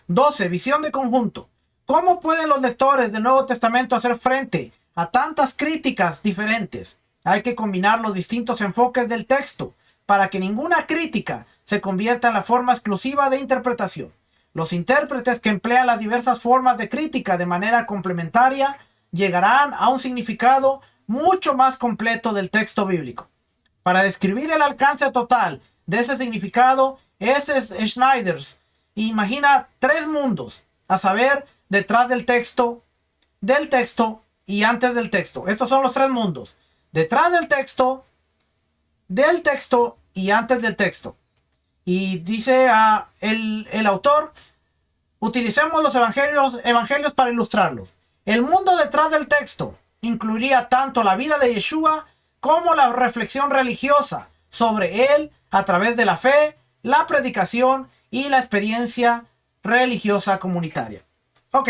12. Visión de conjunto. ¿Cómo pueden los lectores del Nuevo Testamento hacer frente a tantas críticas diferentes? Hay que combinar los distintos enfoques del texto para que ninguna crítica se convierta en la forma exclusiva de interpretación. Los intérpretes que emplean las diversas formas de crítica de manera complementaria llegarán a un significado mucho más completo del texto bíblico. Para describir el alcance total de ese significado, S. Schneiders imagina tres mundos, a saber, detrás del texto y antes del texto. Estos son los tres mundos: detrás del texto y antes del texto. Y dice el autor, utilicemos los evangelios para ilustrarlos. El mundo detrás del texto incluiría tanto la vida de Yeshua como la reflexión religiosa sobre él a través de la fe, la predicación y la experiencia religiosa comunitaria. Ok,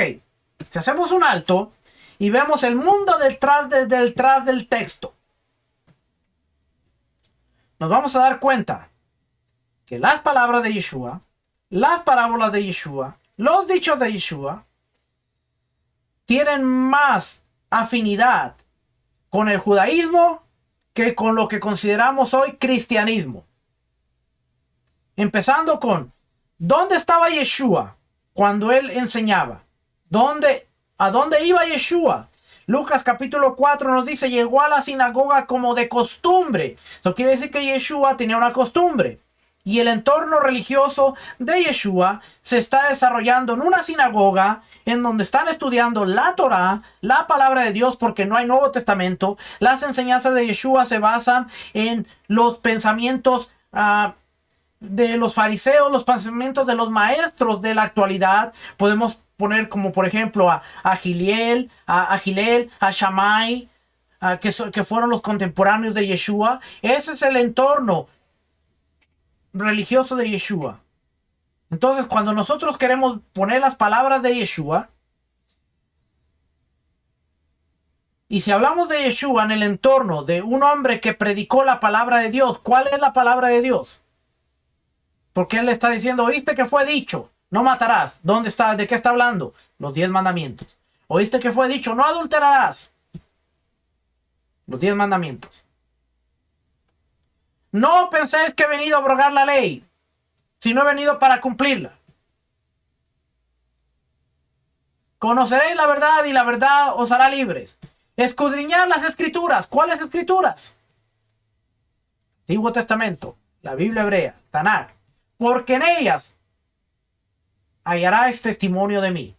si hacemos un alto y vemos el mundo detrás del texto, nos vamos a dar cuenta que las palabras de Yeshua, las parábolas de Yeshua, los dichos de Yeshua, tienen más afinidad con el judaísmo que con lo que consideramos hoy cristianismo. Empezando con, ¿dónde estaba Yeshua cuando él enseñaba? ¿A dónde iba Yeshua? Lucas capítulo 4 nos dice, llegó a la sinagoga como de costumbre. Eso quiere decir que Yeshua tenía una costumbre. Y el entorno religioso de Yeshua se está desarrollando en una sinagoga en donde están estudiando la Torá, la palabra de Dios, porque no hay Nuevo Testamento. Las enseñanzas de Yeshua se basan en los pensamientos de los fariseos, los pensamientos de los maestros de la actualidad. Podemos poner como por ejemplo a Giliel, a Shammai, que fueron los contemporáneos de Yeshua. Ese es el entorno religioso de Yeshua. Entonces, cuando nosotros queremos poner las palabras de Yeshua, y si hablamos de Yeshua en el entorno de un hombre que predicó la palabra de Dios, ¿cuál es la palabra de Dios? Porque él le está diciendo, oíste que fue dicho, no matarás. ¿Dónde está? ¿De qué está hablando? Los 10 mandamientos. Oíste que fue dicho, no adulterarás. Los 10 mandamientos. No penséis que he venido a abrogar la ley, sino he venido para cumplirla. Conoceréis la verdad y la verdad os hará libres. Escudriñar las escrituras. ¿Cuáles escrituras? Antiguo Testamento, la Biblia hebrea, Tanakh. Porque en ellas hallaráis testimonio de mí.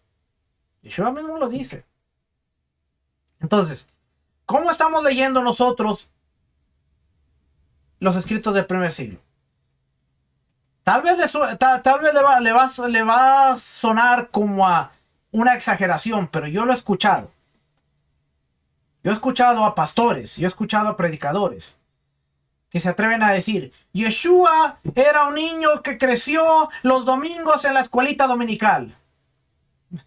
Yeshua mismo lo dice. Entonces, ¿cómo estamos leyendo nosotros los escritos del primer siglo? Tal vez le va a sonar como a una exageración, pero yo lo he escuchado. Yo he escuchado a pastores, yo he escuchado a predicadores que se atreven a decir, Yeshua era un niño que creció los domingos en la escuelita dominical.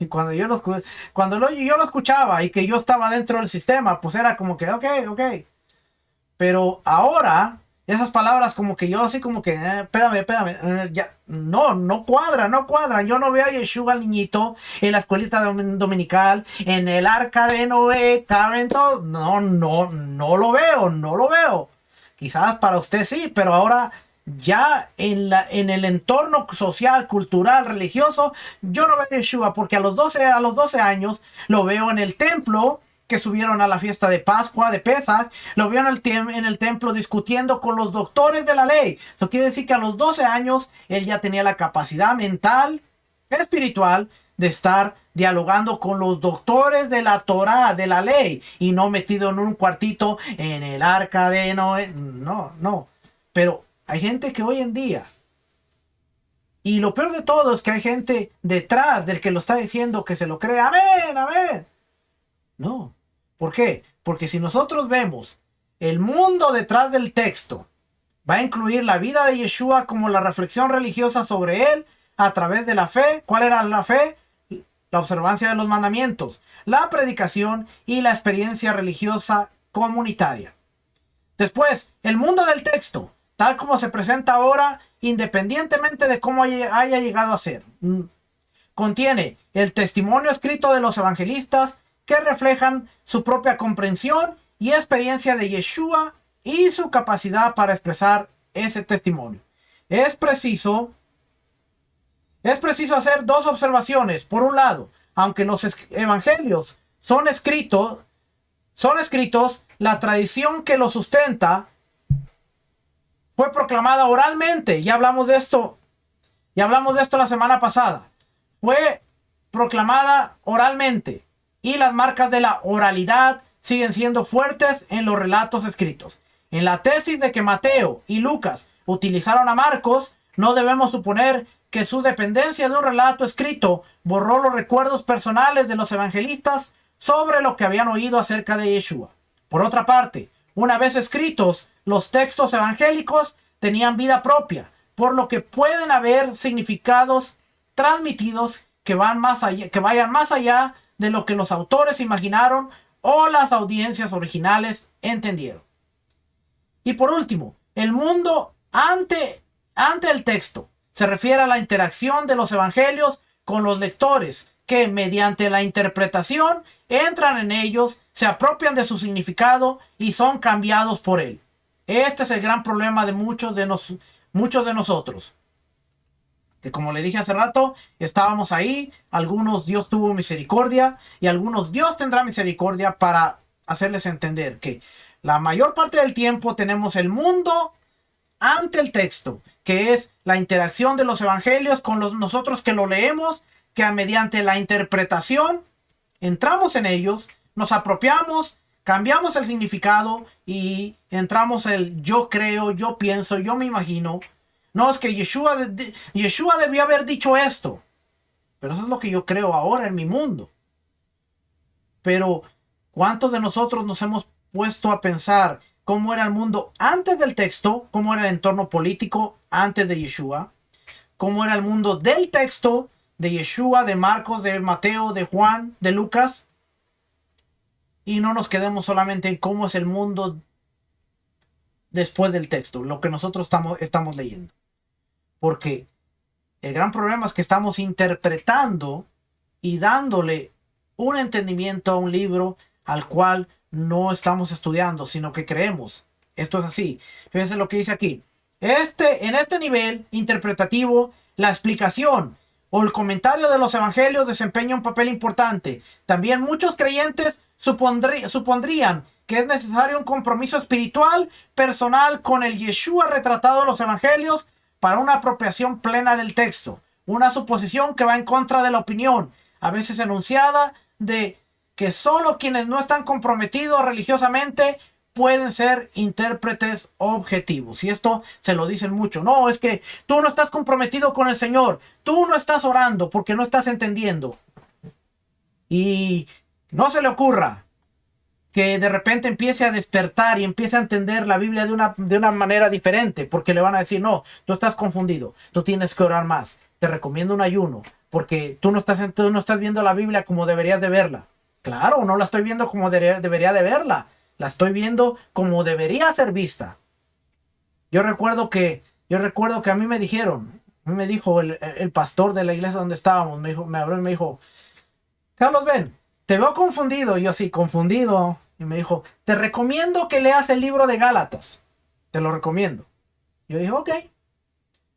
Y cuando yo lo escuchaba y que yo estaba dentro del sistema, pues era como que, ok. Pero ahora, esas palabras como que yo así como que, espérame, ya, no cuadran. Yo no veo a Yeshua al niñito en la escuelita dominical, en el arca de Noé, caben todo. No lo veo. Quizás para usted sí, pero ahora ya en el entorno social, cultural, religioso, yo no veo a Yeshua, porque a los 12 años lo veo en el templo, que subieron a la fiesta de Pascua, de Pesach, lo vio en el templo discutiendo con los doctores de la ley. Eso quiere decir que a los 12 años él ya tenía la capacidad mental, espiritual, de estar dialogando con los doctores de la Torá, de la ley, y no metido en un cuartito en el arca de Noé. No. Pero hay gente que hoy en día, y lo peor de todo es que hay gente detrás del que lo está diciendo que se lo cree. Amén. No. ¿Por qué? Porque si nosotros vemos el mundo detrás del texto, va a incluir la vida de Yeshua como la reflexión religiosa sobre él a través de la fe. ¿Cuál era la fe? La observancia de los mandamientos, la predicación y la experiencia religiosa comunitaria. Después, el mundo del texto, tal como se presenta ahora, independientemente de cómo haya llegado a ser, contiene el testimonio escrito de los evangelistas que reflejan su propia comprensión y experiencia de Yeshua y su capacidad para expresar ese testimonio. Es preciso hacer dos observaciones. Por un lado, aunque los evangelios son escritos, la tradición que los sustenta fue proclamada oralmente. Ya hablamos de esto la semana pasada. Fue proclamada oralmente. Y las marcas de la oralidad siguen siendo fuertes en los relatos escritos. En la tesis de que Mateo y Lucas utilizaron a Marcos, no debemos suponer que su dependencia de un relato escrito borró los recuerdos personales de los evangelistas sobre lo que habían oído acerca de Yeshua. Por otra parte, una vez escritos, los textos evangélicos tenían vida propia, por lo que pueden haber significados transmitidos que vayan más allá de lo que los autores imaginaron o las audiencias originales entendieron. Y por último, el mundo ante el texto se refiere a la interacción de los evangelios con los lectores, que mediante la interpretación entran en ellos, se apropian de su significado y son cambiados por él. Este es el gran problema de muchos de nosotros. que como le dije hace rato, estábamos ahí, algunos Dios tuvo misericordia y algunos Dios tendrá misericordia para hacerles entender que la mayor parte del tiempo tenemos el mundo ante el texto, que es la interacción de los evangelios con nosotros que lo leemos, que mediante la interpretación entramos en ellos, nos apropiamos, cambiamos el significado y entramos el yo creo, yo pienso, yo me imagino. No, es que Yeshua debió haber dicho esto, pero eso es lo que yo creo ahora en mi mundo. Pero ¿cuántos de nosotros nos hemos puesto a pensar cómo era el mundo antes del texto, cómo era el entorno político antes de Yeshua, cómo era el mundo del texto de Yeshua, de Marcos, de Mateo, de Juan, de Lucas? Y no nos quedemos solamente en cómo es el mundo después del texto, lo que nosotros estamos leyendo. Porque el gran problema es que estamos interpretando y dándole un entendimiento a un libro al cual no estamos estudiando, sino que creemos. Esto es así. Fíjense lo que dice aquí. En este nivel interpretativo, la explicación o el comentario de los evangelios desempeña un papel importante. También muchos creyentes supondrían que es necesario un compromiso espiritual personal con el Yeshua retratado en los evangelios para una apropiación plena del texto. Una suposición que va en contra de la opinión, a veces enunciada, de que solo quienes no están comprometidos religiosamente pueden ser intérpretes objetivos. Y esto se lo dicen mucho. No, es que tú no estás comprometido con el Señor. Tú no estás orando porque no estás entendiendo. Y no se le ocurra que de repente empiece a despertar y empiece a entender la Biblia de una manera diferente, porque le van a decir, no, tú estás confundido, tú tienes que orar más, te recomiendo un ayuno, porque tú no estás viendo la Biblia como deberías de verla. Claro, no la estoy viendo como debería de verla, la estoy viendo como debería ser vista. Yo recuerdo que a mí me dijo el pastor de la iglesia donde estábamos, me habló y me dijo, Carlos, ven, te veo confundido. Y yo sí, confundido. Y me dijo, te recomiendo que leas el libro de Gálatas. Te lo recomiendo. Yo dije, ok.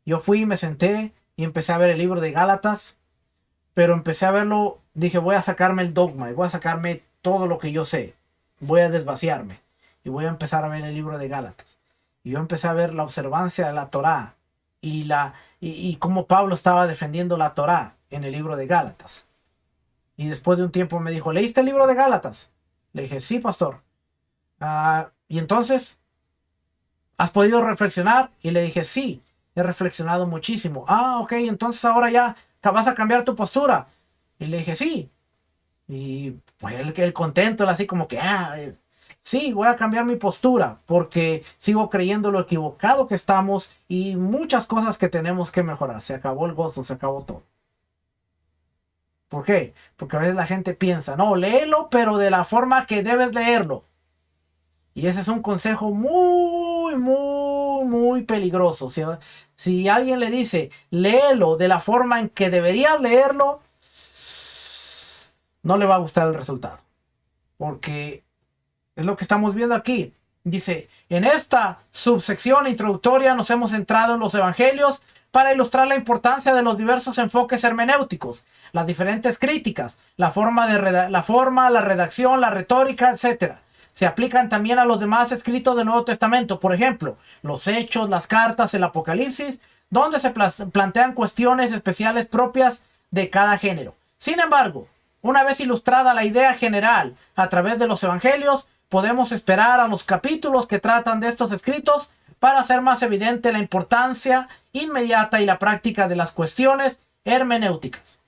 Yo fui, me senté y empecé a ver el libro de Gálatas. Pero empecé a verlo, dije, voy a sacarme el dogma y voy a sacarme todo lo que yo sé. Voy a desvaciarme y voy a empezar a ver el libro de Gálatas. Y yo empecé a ver la observancia de la Torá y cómo Pablo estaba defendiendo la Torá en el libro de Gálatas. Y después de un tiempo me dijo, ¿leíste el libro de Gálatas? Le dije, sí, pastor. Y entonces, ¿has podido reflexionar? Y le dije, sí, he reflexionado muchísimo. Ok, entonces ahora ya vas a cambiar tu postura. Y le dije, sí. Y pues él contento, él así como que, sí, voy a cambiar mi postura porque sigo creyendo lo equivocado que estamos y muchas cosas que tenemos que mejorar. Se acabó el gozo, se acabó todo. ¿Por qué? Porque a veces la gente piensa, no, léelo, pero de la forma que debes leerlo. Y ese es un consejo muy, muy, muy peligroso. Si alguien le dice, léelo de la forma en que deberías leerlo, no le va a gustar el resultado. Porque es lo que estamos viendo aquí. Dice, en esta subsección introductoria nos hemos centrado en los evangelios para ilustrar la importancia de los diversos enfoques hermenéuticos, las diferentes críticas, la forma, la redacción, la retórica, etc. Se aplican también a los demás escritos del Nuevo Testamento, por ejemplo, los Hechos, las cartas, el Apocalipsis, donde se plantean cuestiones especiales propias de cada género. Sin embargo, una vez ilustrada la idea general a través de los evangelios, podemos esperar a los capítulos que tratan de estos escritos para hacer más evidente la importancia inmediata y la práctica de las cuestiones hermenéuticas.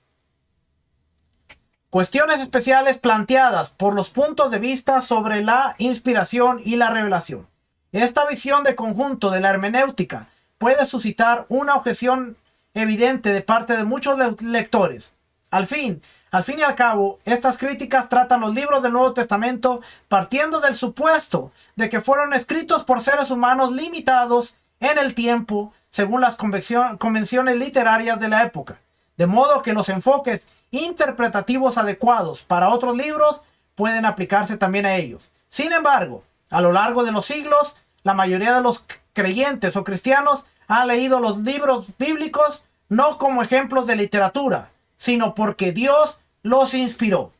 Cuestiones especiales planteadas por los puntos de vista sobre la inspiración y la revelación. Esta visión de conjunto de la hermenéutica puede suscitar una objeción evidente de parte de muchos lectores. Al fin y al cabo, estas críticas tratan los libros del Nuevo Testamento partiendo del supuesto de que fueron escritos por seres humanos limitados en el tiempo según las convenciones literarias de la época, de modo que los enfoques interpretativos adecuados para otros libros pueden aplicarse también a ellos. Sin embargo, a lo largo de los siglos, la mayoría de los creyentes o cristianos han leído los libros bíblicos no como ejemplos de literatura, sino porque Dios los inspiró.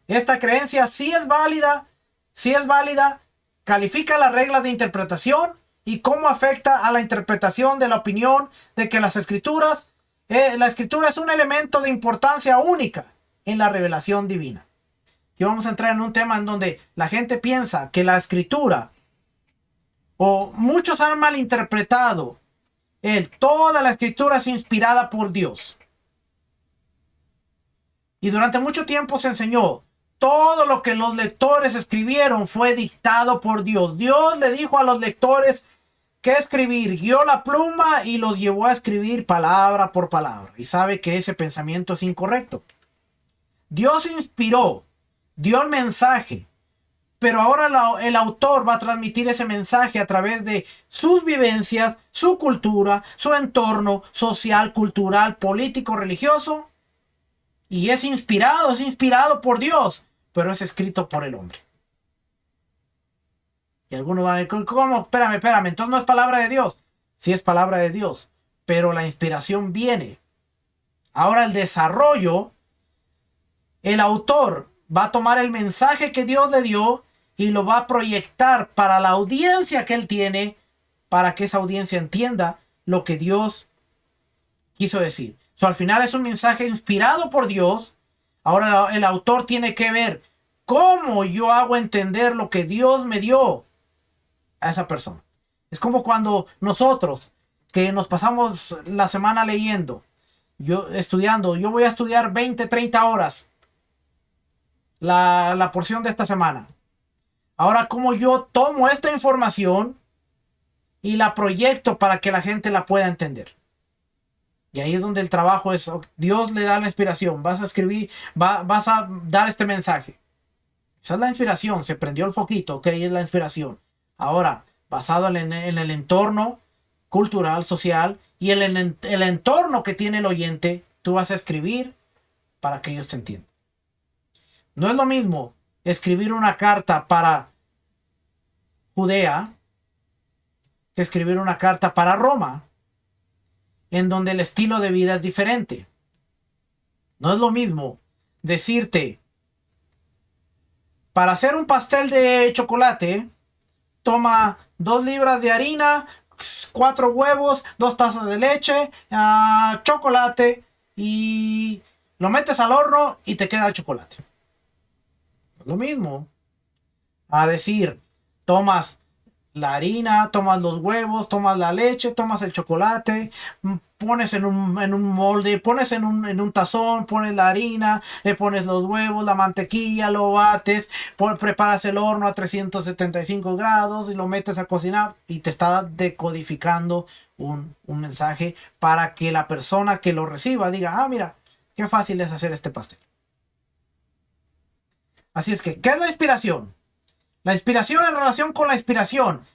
Esta creencia sí es válida, califica las reglas de interpretación y cómo afecta a la interpretación de la opinión de que la escritura es un elemento de importancia única en la revelación divina. Y vamos a entrar en un tema en donde la gente piensa que la escritura, o muchos han malinterpretado toda la escritura es inspirada por Dios. Y durante mucho tiempo se enseñó, todo lo que los lectores escribieron fue dictado por Dios. Dios le dijo a los lectores qué escribir, guió la pluma y los llevó a escribir palabra por palabra. Y sabe que ese pensamiento es incorrecto. Dios inspiró, dio el mensaje, pero ahora el autor va a transmitir ese mensaje a través de sus vivencias, su cultura, su entorno social, cultural, político, religioso. Y es inspirado por Dios, pero es escrito por el hombre. Y algunos van a decir, ¿cómo? Espérame, entonces no es palabra de Dios. Sí es palabra de Dios, pero la inspiración viene. Ahora el desarrollo, el autor va a tomar el mensaje que Dios le dio y lo va a proyectar para la audiencia que él tiene, para que esa audiencia entienda lo que Dios quiso decir. Al final es un mensaje inspirado por Dios. Ahora el autor tiene que ver cómo yo hago entender lo que Dios me dio a esa persona. Es como cuando nosotros, que nos pasamos la semana leyendo, yo voy a estudiar 20, 30 horas la porción de esta semana. Ahora, cómo yo tomo esta información y la proyecto para que la gente la pueda entender. Y ahí es donde el trabajo es, Dios le da la inspiración, vas a escribir, vas a dar este mensaje. Esa es la inspiración, se prendió el foquito, ok, es la inspiración. Ahora, basado en el entorno cultural, social y el entorno que tiene el oyente, tú vas a escribir para que ellos te entiendan. No es lo mismo escribir una carta para Judea que escribir una carta para Roma, en donde el estilo de vida es diferente. No es lo mismo decirte, para hacer un pastel de chocolate, toma 2 libras de harina, 4 huevos, 2 tazas de leche, chocolate, y lo metes al horno y te queda el chocolate. No es lo mismo a decir, tomas la harina, tomas los huevos, tomas la leche, tomas el chocolate, pones en un molde, pones en un tazón, pones la harina, le pones los huevos, la mantequilla, lo bates, preparas el horno a 375 grados y lo metes a cocinar y te está decodificando un mensaje para que la persona que lo reciba diga, mira, qué fácil es hacer este pastel. Así es que, ¿qué es la inspiración? La inspiración en relación con la inspiración.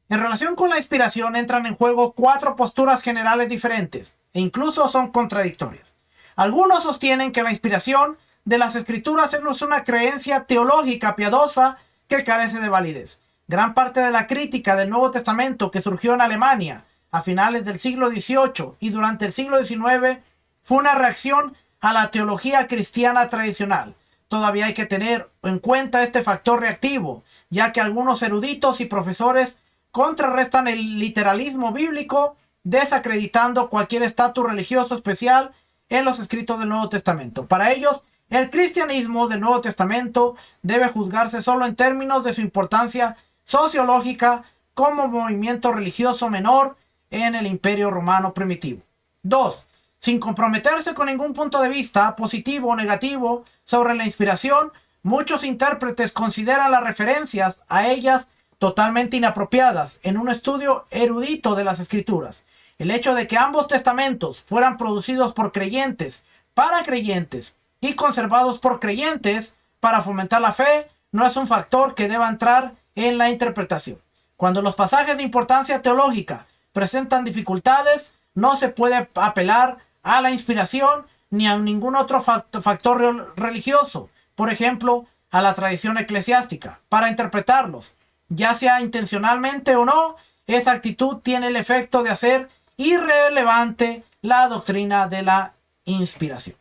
En relación con la inspiración entran en juego 4 posturas generales diferentes e incluso son contradictorias. Algunos sostienen que la inspiración de las escrituras es una creencia teológica piadosa que carece de validez. Gran parte de la crítica del Nuevo Testamento que surgió en Alemania a finales del siglo XVIII y durante el siglo XIX fue una reacción a la teología cristiana tradicional. Todavía hay que tener en cuenta este factor reactivo, ya que algunos eruditos y profesores contrarrestan el literalismo bíblico, desacreditando cualquier estatus religioso especial en los escritos del Nuevo Testamento. Para ellos, el cristianismo del Nuevo Testamento debe juzgarse solo en términos de su importancia sociológica como movimiento religioso menor en el Imperio Romano primitivo. 2. Sin comprometerse con ningún punto de vista, positivo o negativo, sobre la inspiración, muchos intérpretes consideran las referencias a ellas totalmente inapropiadas en un estudio erudito de las escrituras. El hecho de que ambos testamentos fueran producidos por creyentes para creyentes y conservados por creyentes para fomentar la fe no es un factor que deba entrar en la interpretación. Cuando los pasajes de importancia teológica presentan dificultades, no se puede apelar a la inspiración ni a ningún otro factor religioso, por ejemplo, a la tradición eclesiástica, para interpretarlos. Ya sea intencionalmente o no, esa actitud tiene el efecto de hacer irrelevante la doctrina de la inspiración.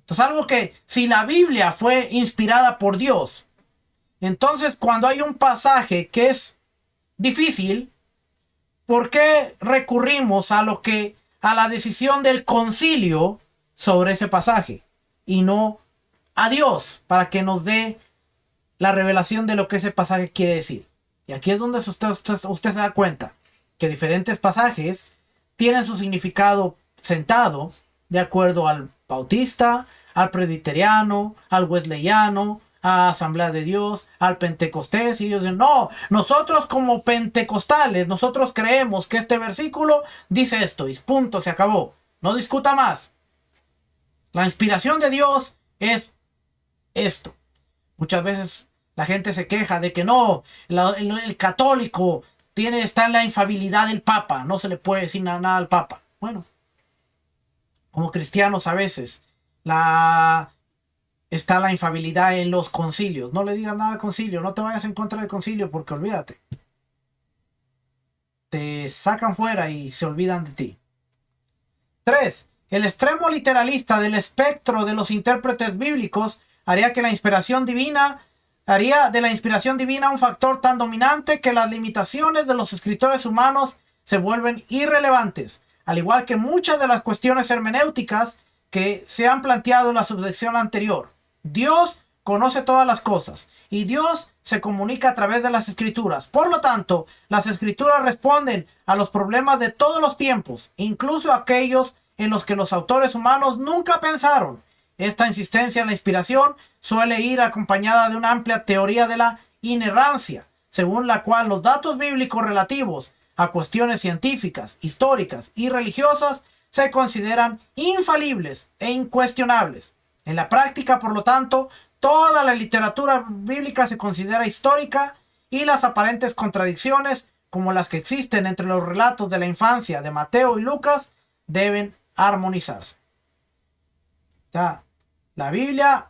Entonces, algo que si la Biblia fue inspirada por Dios, entonces cuando hay un pasaje que es difícil, ¿por qué recurrimos a la decisión del concilio sobre ese pasaje y no a Dios para que nos dé la revelación de lo que ese pasaje quiere decir? Y aquí es donde usted se da cuenta que diferentes pasajes tienen su significado sentado de acuerdo al bautista, al presbiteriano, al wesleyano, a Asamblea de Dios, al pentecostés, y ellos dicen, no, nosotros como pentecostales, nosotros creemos que este versículo dice esto, y punto, se acabó, no discuta más. La inspiración de Dios es esto. Muchas veces la gente se queja de que no, el católico está en la infalibilidad del Papa, no se le puede decir nada al Papa. Bueno, como cristianos a veces está la infalibilidad en los concilios. No le digas nada al concilio, no te vayas en contra del concilio porque olvídate. Te sacan fuera y se olvidan de ti. 3. El extremo literalista del espectro de los intérpretes bíblicos haría de la inspiración divina un factor tan dominante que las limitaciones de los escritores humanos se vuelven irrelevantes, al igual que muchas de las cuestiones hermenéuticas que se han planteado en la subsección anterior. Dios conoce todas las cosas y Dios se comunica a través de las escrituras. Por lo tanto, las escrituras responden a los problemas de todos los tiempos, incluso aquellos en los que los autores humanos nunca pensaron. Esta insistencia en la inspiración suele ir acompañada de una amplia teoría de la inerrancia, según la cual los datos bíblicos relativos a cuestiones científicas, históricas y religiosas se consideran infalibles e incuestionables. En la práctica, por lo tanto, toda la literatura bíblica se considera histórica y las aparentes contradicciones, como las que existen entre los relatos de la infancia de Mateo y Lucas, deben armonizarse. O sea, la Biblia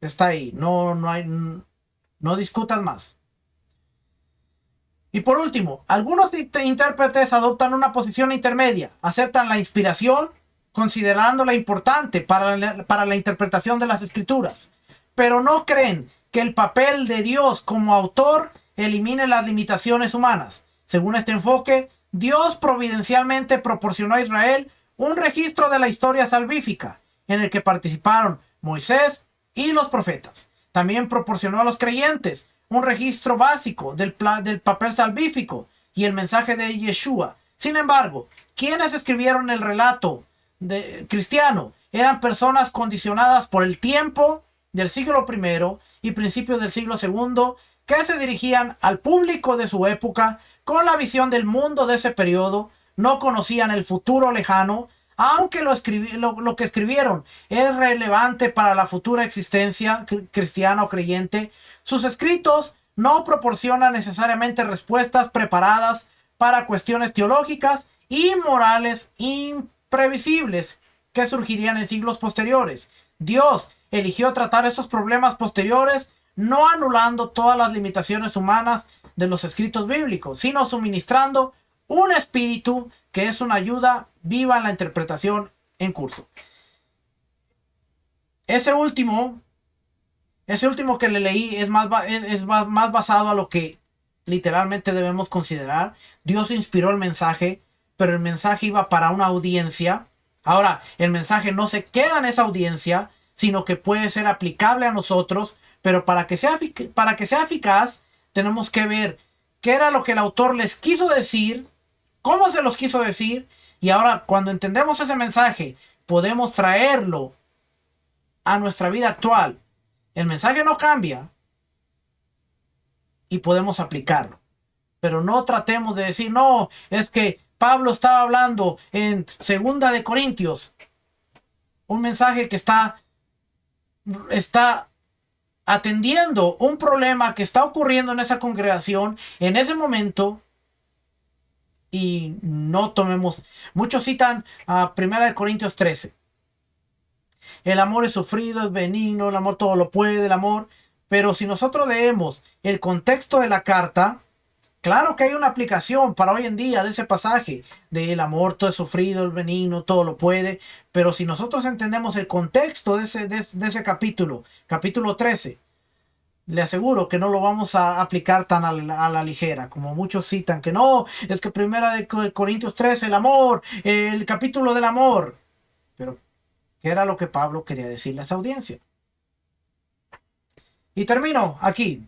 está ahí, no discutan más. Y por último, algunos intérpretes adoptan una posición intermedia, aceptan la inspiración, considerándola importante para la interpretación de las escrituras, pero no creen que el papel de Dios como autor elimine las limitaciones humanas. Según este enfoque, Dios providencialmente proporcionó a Israel un registro de la historia salvífica, en el que participaron Moisés y los profetas. También proporcionó a los creyentes un registro básico del papel salvífico y el mensaje de Yeshua. Sin embargo, quienes escribieron el relato cristiano eran personas condicionadas por el tiempo del siglo I y principios del siglo II, que se dirigían al público de su época con la visión del mundo de ese periodo. No conocían el futuro lejano, aunque lo que escribieron es relevante para la futura existencia cristiana o creyente. Sus escritos no proporcionan necesariamente respuestas preparadas para cuestiones teológicas y morales imprevisibles que surgirían en siglos posteriores. Dios eligió tratar esos problemas posteriores, no anulando todas las limitaciones humanas de los escritos bíblicos, sino suministrando un espíritu que es una ayuda viva en la interpretación en curso. Ese último que le leí es más basado a lo que literalmente debemos considerar. Dios inspiró el mensaje, pero el mensaje iba para una audiencia. Ahora, el mensaje no se queda en esa audiencia, sino que puede ser aplicable a nosotros, pero para que sea eficaz, tenemos que ver qué era lo que el autor les quiso decir, cómo se los quiso decir, y ahora cuando entendemos ese mensaje, podemos traerlo a nuestra vida actual. El mensaje no cambia y podemos aplicarlo. Pero no tratemos de decir, no, es que Pablo estaba hablando en 2 de Corintios, un mensaje que está atendiendo un problema que está ocurriendo en esa congregación en ese momento, y no tomemos. Muchos citan a 1 de Corintios 13. El amor es sufrido, es benigno, el amor todo lo puede, el amor. Pero si nosotros leemos el contexto de la carta, Claro que hay una aplicación para hoy en día de ese pasaje, del amor, todo es sufrido, el benigno, todo lo puede, pero si nosotros entendemos el contexto de ese capítulo, capítulo 13, le aseguro que no lo vamos a aplicar tan a la ligera, como muchos citan, que no, es que primera de Corintios 13, el amor, el capítulo del amor. Pero, ¿qué era lo que Pablo quería decirle a esa audiencia? Y termino aquí.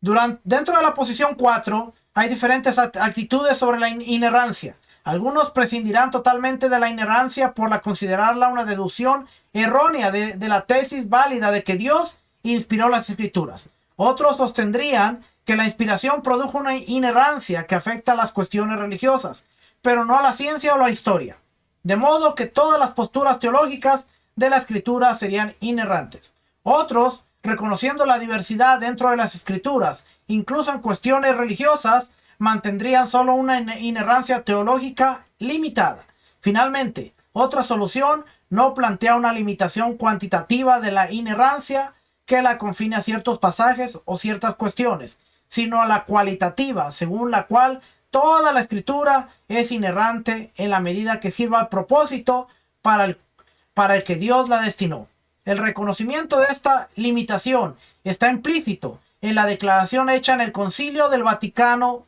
Dentro de la posición 4 hay diferentes actitudes sobre la inerrancia. Algunos prescindirán totalmente de la inerrancia por considerarla una deducción errónea de la tesis válida de que Dios inspiró las escrituras. Otros sostendrían que la inspiración produjo una inerrancia que afecta a las cuestiones religiosas, pero no a la ciencia o la historia. De modo que todas las posturas teológicas de la escritura serían inerrantes. Otros, reconociendo la diversidad dentro de las escrituras, incluso en cuestiones religiosas, mantendrían solo una inerrancia teológica limitada. Finalmente, otra solución no plantea una limitación cuantitativa de la inerrancia que la confine a ciertos pasajes o ciertas cuestiones, sino a la cualitativa, según la cual toda la escritura es inerrante en la medida que sirva al propósito para el que Dios la destinó. El reconocimiento de esta limitación está implícito en la declaración hecha en el Concilio del Vaticano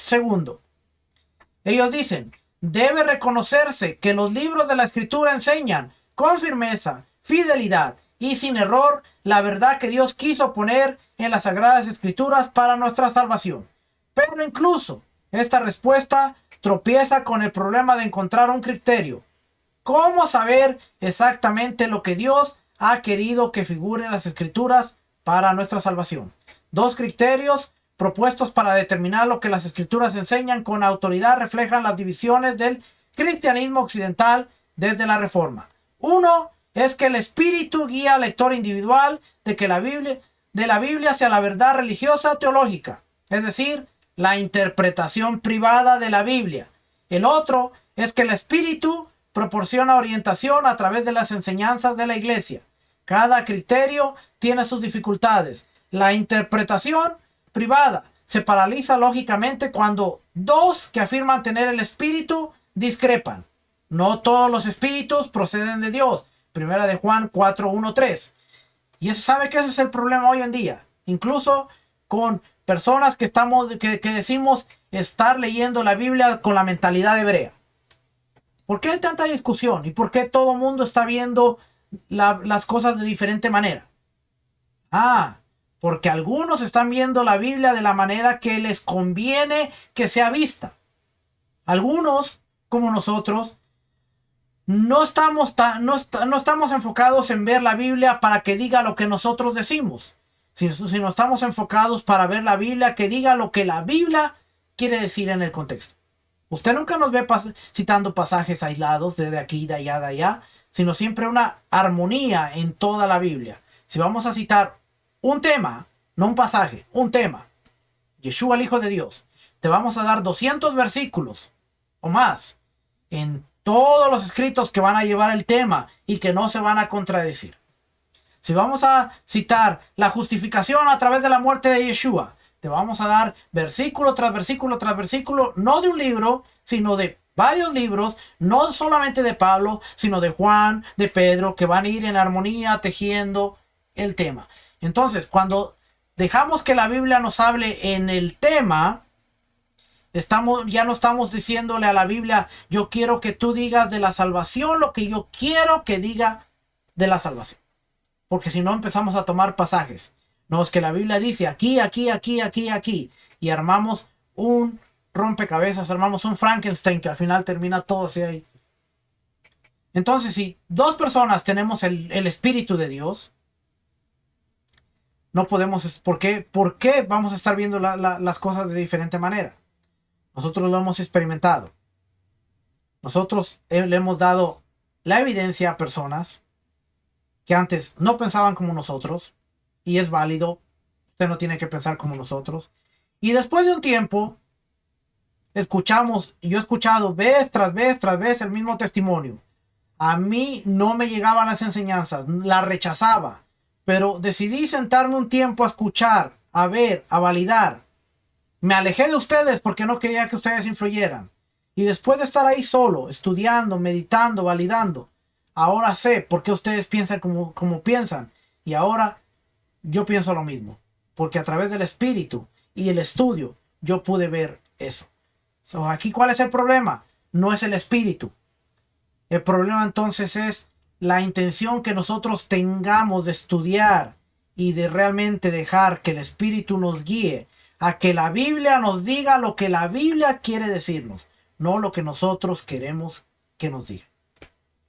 II. Ellos dicen: debe reconocerse que los libros de la Escritura enseñan con firmeza, fidelidad y sin error la verdad que Dios quiso poner en las Sagradas Escrituras para nuestra salvación. Pero incluso esta respuesta tropieza con el problema de encontrar un criterio. ¿Cómo saber exactamente lo que Dios ha querido que figure en las Escrituras para nuestra salvación? Dos criterios propuestos para determinar lo que las Escrituras enseñan con autoridad reflejan las divisiones del cristianismo occidental desde la Reforma. Uno es que el Espíritu guía al lector individual de la Biblia hacia la verdad religiosa teológica, es decir, la interpretación privada de la Biblia. El otro es que el Espíritu proporciona orientación a través de las enseñanzas de la Iglesia. Cada criterio tiene sus dificultades. La interpretación privada se paraliza lógicamente cuando dos que afirman tener el Espíritu discrepan. No todos los espíritus proceden de Dios. Primera de Juan 4:1-3. Y sabe que ese es el problema hoy en día. Incluso con personas que decimos estar leyendo la Biblia con la mentalidad hebrea. ¿Por qué hay tanta discusión? ¿Y por qué todo el mundo está viendo las cosas de diferente manera? Porque algunos están viendo la Biblia de la manera que les conviene que sea vista. Algunos, como nosotros, no estamos enfocados en ver la Biblia para que diga lo que nosotros decimos, sino estamos enfocados para ver la Biblia que diga lo que la Biblia quiere decir en el contexto. Usted nunca nos ve citando pasajes aislados de aquí, de allá, sino siempre una armonía en toda la Biblia. Si vamos a citar un tema, no un pasaje, un tema, Yeshua el Hijo de Dios, te vamos a dar 200 versículos o más en todos los escritos que van a llevar el tema y que no se van a contradecir. Si vamos a citar la justificación a través de la muerte de Yeshua, te vamos a dar versículo tras versículo tras versículo, no de un libro, sino de varios libros, no solamente de Pablo, sino de Juan, de Pedro, que van a ir en armonía tejiendo el tema. Entonces, cuando dejamos que la Biblia nos hable en el tema, ya no estamos diciéndole a la Biblia: yo quiero que tú digas de la salvación lo que yo quiero que diga de la salvación. Porque si no, empezamos a tomar pasajes. No, es que la Biblia dice aquí, y armamos un rompecabezas, armamos un Frankenstein que al final termina todo así ahí. Entonces, si dos personas tenemos el Espíritu de Dios, no podemos... ¿Por qué vamos a estar viendo las cosas de diferente manera? Nosotros lo hemos experimentado. Nosotros le hemos dado la evidencia a personas que antes no pensaban como nosotros, y es válido. Usted no tiene que pensar como nosotros. Y después de un tiempo, yo he escuchado vez tras vez el mismo testimonio. A mí no me llegaban las enseñanzas, las rechazaba, pero decidí sentarme un tiempo a escuchar, a ver, a validar. Me alejé de ustedes porque no quería que ustedes influyeran. Y después de estar ahí solo, estudiando, meditando, validando, ahora sé por qué ustedes piensan como piensan. Y ahora yo pienso lo mismo. Porque a través del espíritu y el estudio, yo pude ver eso. Aquí, ¿cuál es el problema? No es el espíritu. El problema entonces es la intención que nosotros tengamos de estudiar y de realmente dejar que el espíritu nos guíe a que la Biblia nos diga lo que la Biblia quiere decirnos, no lo que nosotros queremos que nos diga.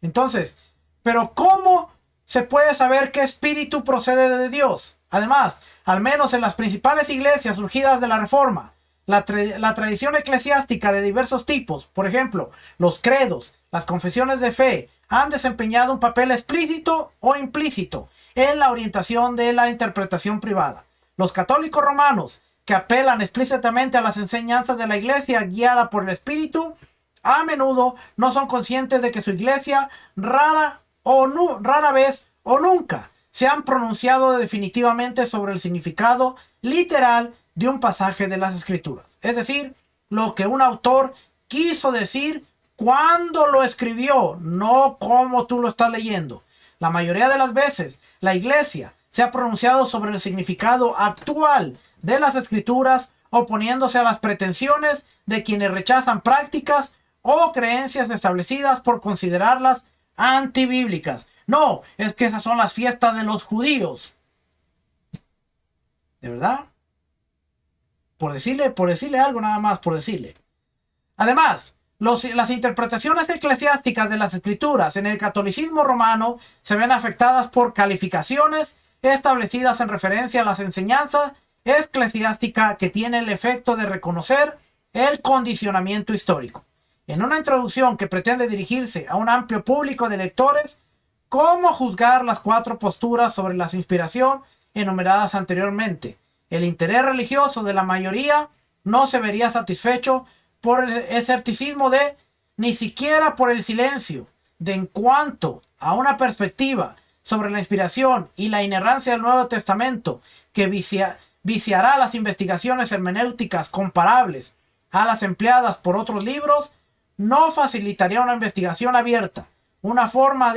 Entonces, pero ¿cómo se puede saber qué espíritu procede de Dios? Además, al menos en las principales iglesias surgidas de la Reforma, la tradición eclesiástica de diversos tipos, por ejemplo, los credos, las confesiones de fe, han desempeñado un papel explícito o implícito en la orientación de la interpretación privada. Los católicos romanos, que apelan explícitamente a las enseñanzas de la iglesia guiada por el espíritu, a menudo no son conscientes de que su iglesia rara vez o nunca se han pronunciado definitivamente sobre el significado literal de un pasaje de las escrituras. Es decir, lo que un autor quiso decir cuando lo escribió, no como tú lo estás leyendo. La mayoría de las veces, la iglesia se ha pronunciado sobre el significado actual de las escrituras, oponiéndose a las pretensiones de quienes rechazan prácticas o creencias establecidas por considerarlas antibíblicas. No, es que esas son las fiestas de los judíos. ¿De verdad? Por decirle algo nada más, por decirle. Además, las interpretaciones eclesiásticas de las escrituras en el catolicismo romano se ven afectadas por calificaciones establecidas en referencia a las enseñanzas eclesiásticas que tienen el efecto de reconocer el condicionamiento histórico. En una introducción que pretende dirigirse a un amplio público de lectores, ¿cómo juzgar las 4 posturas sobre la inspiración enumeradas anteriormente? El interés religioso de la mayoría no se vería satisfecho por el escepticismo ni siquiera por el silencio, de en cuanto a una perspectiva sobre la inspiración y la inerrancia del Nuevo Testamento que viciará las investigaciones hermenéuticas comparables a las empleadas por otros libros, no facilitaría una investigación abierta, una forma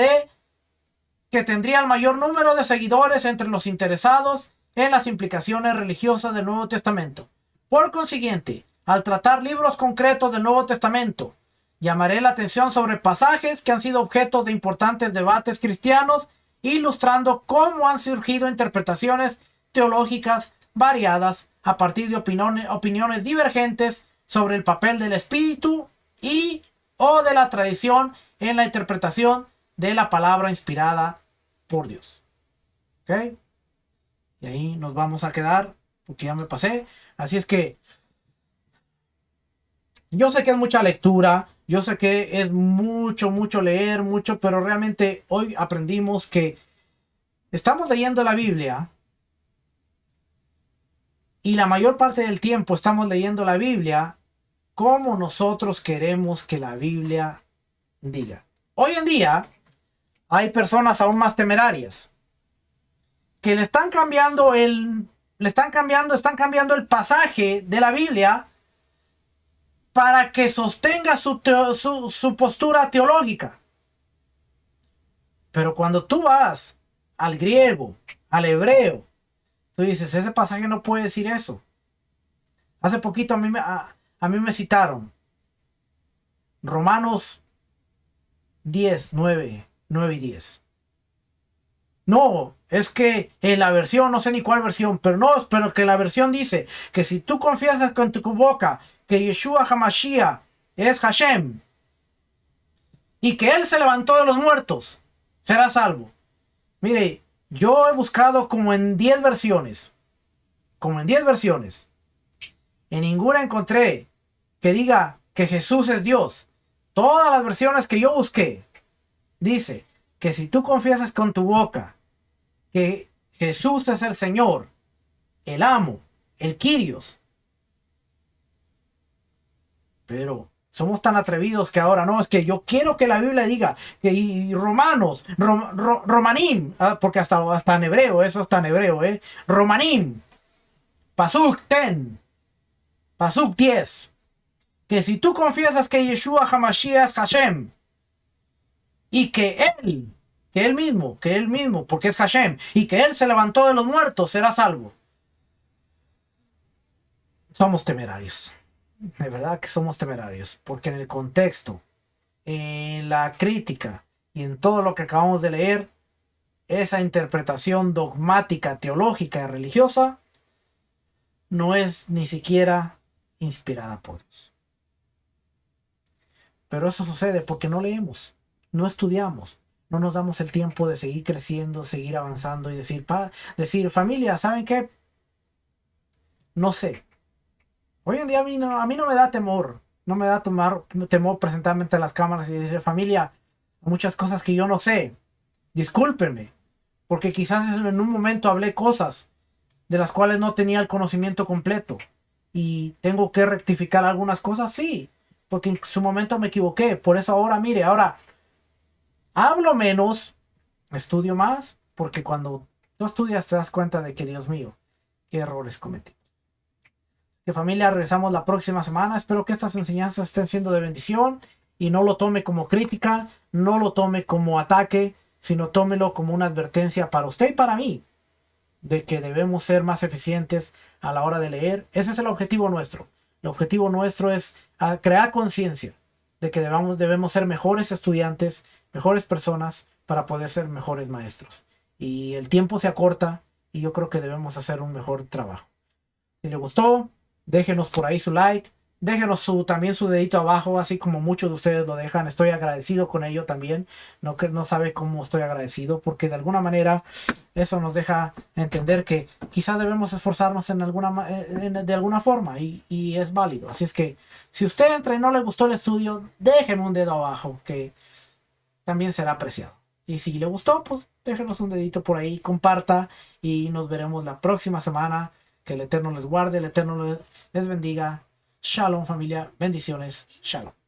que tendría el mayor número de seguidores entre los interesados en las implicaciones religiosas del Nuevo Testamento. Por consiguiente, al tratar libros concretos del Nuevo Testamento, llamaré la atención sobre pasajes que han sido objeto de importantes debates cristianos, ilustrando cómo han surgido interpretaciones teológicas variadas a partir de opiniones divergentes sobre el papel del espíritu o de la tradición en la interpretación de la palabra inspirada por Dios. ¿Ok? Y ahí nos vamos a quedar, porque ya me pasé. Así es que yo sé que es mucha lectura, yo sé que es mucho leer, pero realmente hoy aprendimos que estamos leyendo la Biblia y la mayor parte del tiempo estamos leyendo la Biblia como nosotros queremos que la Biblia diga. Hoy en día hay personas aún más temerarias que están cambiando el pasaje de la Biblia para que sostenga su postura teológica. Pero cuando tú vas al griego, al hebreo, tú dices, ese pasaje no puede decir eso. Hace poquito a mí me citaron Romanos 10, 9 y 10. No, es que en la versión, no sé ni cuál versión, pero que la versión dice que si tú confiesas con tu boca que Yeshua HaMashiach es Hashem y que Él se levantó de los muertos, serás salvo. Mire, yo he buscado como en 10 versiones. En ninguna encontré que diga que Jesús es Dios. Todas las versiones que yo busqué dice que si tú confiesas con tu boca que Jesús es el Señor, el amo, el Kyrios. Pero somos tan atrevidos que ahora no, es que yo quiero que la Biblia diga que Romanos, Romanim, porque hasta en hebreo, eso está en hebreo, Romanim, Pasuk Ten. Pasuk 10. Que si tú confiesas que Yeshua HaMashiach es Hashem, y que él mismo, porque es Hashem, y que él se levantó de los muertos, será salvo. Somos temerarios. De verdad que somos temerarios, porque en el contexto, en la crítica y en todo lo que acabamos de leer, esa interpretación dogmática, teológica y religiosa no es ni siquiera inspirada por Dios. Pero eso sucede porque no leemos, no estudiamos, no nos damos el tiempo de seguir creciendo, seguir avanzando y decir, familia, ¿saben qué? No sé. Hoy en día a mí no me da temor, no me da temor presentarme ante las cámaras y decir, familia, muchas cosas que yo no sé, discúlpenme, porque quizás en un momento hablé cosas de las cuales no tenía el conocimiento completo y tengo que rectificar algunas cosas, sí, porque en su momento me equivoqué, por eso ahora hablo menos, estudio más, porque cuando tú estudias te das cuenta de que, Dios mío, qué errores cometí. Que familia, regresamos la próxima semana. Espero que estas enseñanzas estén siendo de bendición y no lo tome como crítica, no lo tome como ataque, sino tómelo como una advertencia para usted y para mí de que debemos ser más eficientes a la hora de leer. Ese es el objetivo nuestro. El objetivo nuestro es crear conciencia de que debemos ser mejores estudiantes, mejores personas para poder ser mejores maestros. Y el tiempo se acorta y yo creo que debemos hacer un mejor trabajo. Si le gustó, déjenos por ahí su like, déjenos también su dedito abajo, así como muchos de ustedes lo dejan. Estoy agradecido con ello también. No sabe cómo estoy agradecido, porque de alguna manera eso nos deja entender que quizás debemos esforzarnos de alguna forma y es válido. Así es que si usted entra y no le gustó el estudio, déjeme un dedo abajo, que también será apreciado. Y si le gustó, pues déjenos un dedito por ahí, comparta y nos veremos la próxima semana. Que el Eterno les guarde, el Eterno les bendiga. Shalom familia, bendiciones, shalom.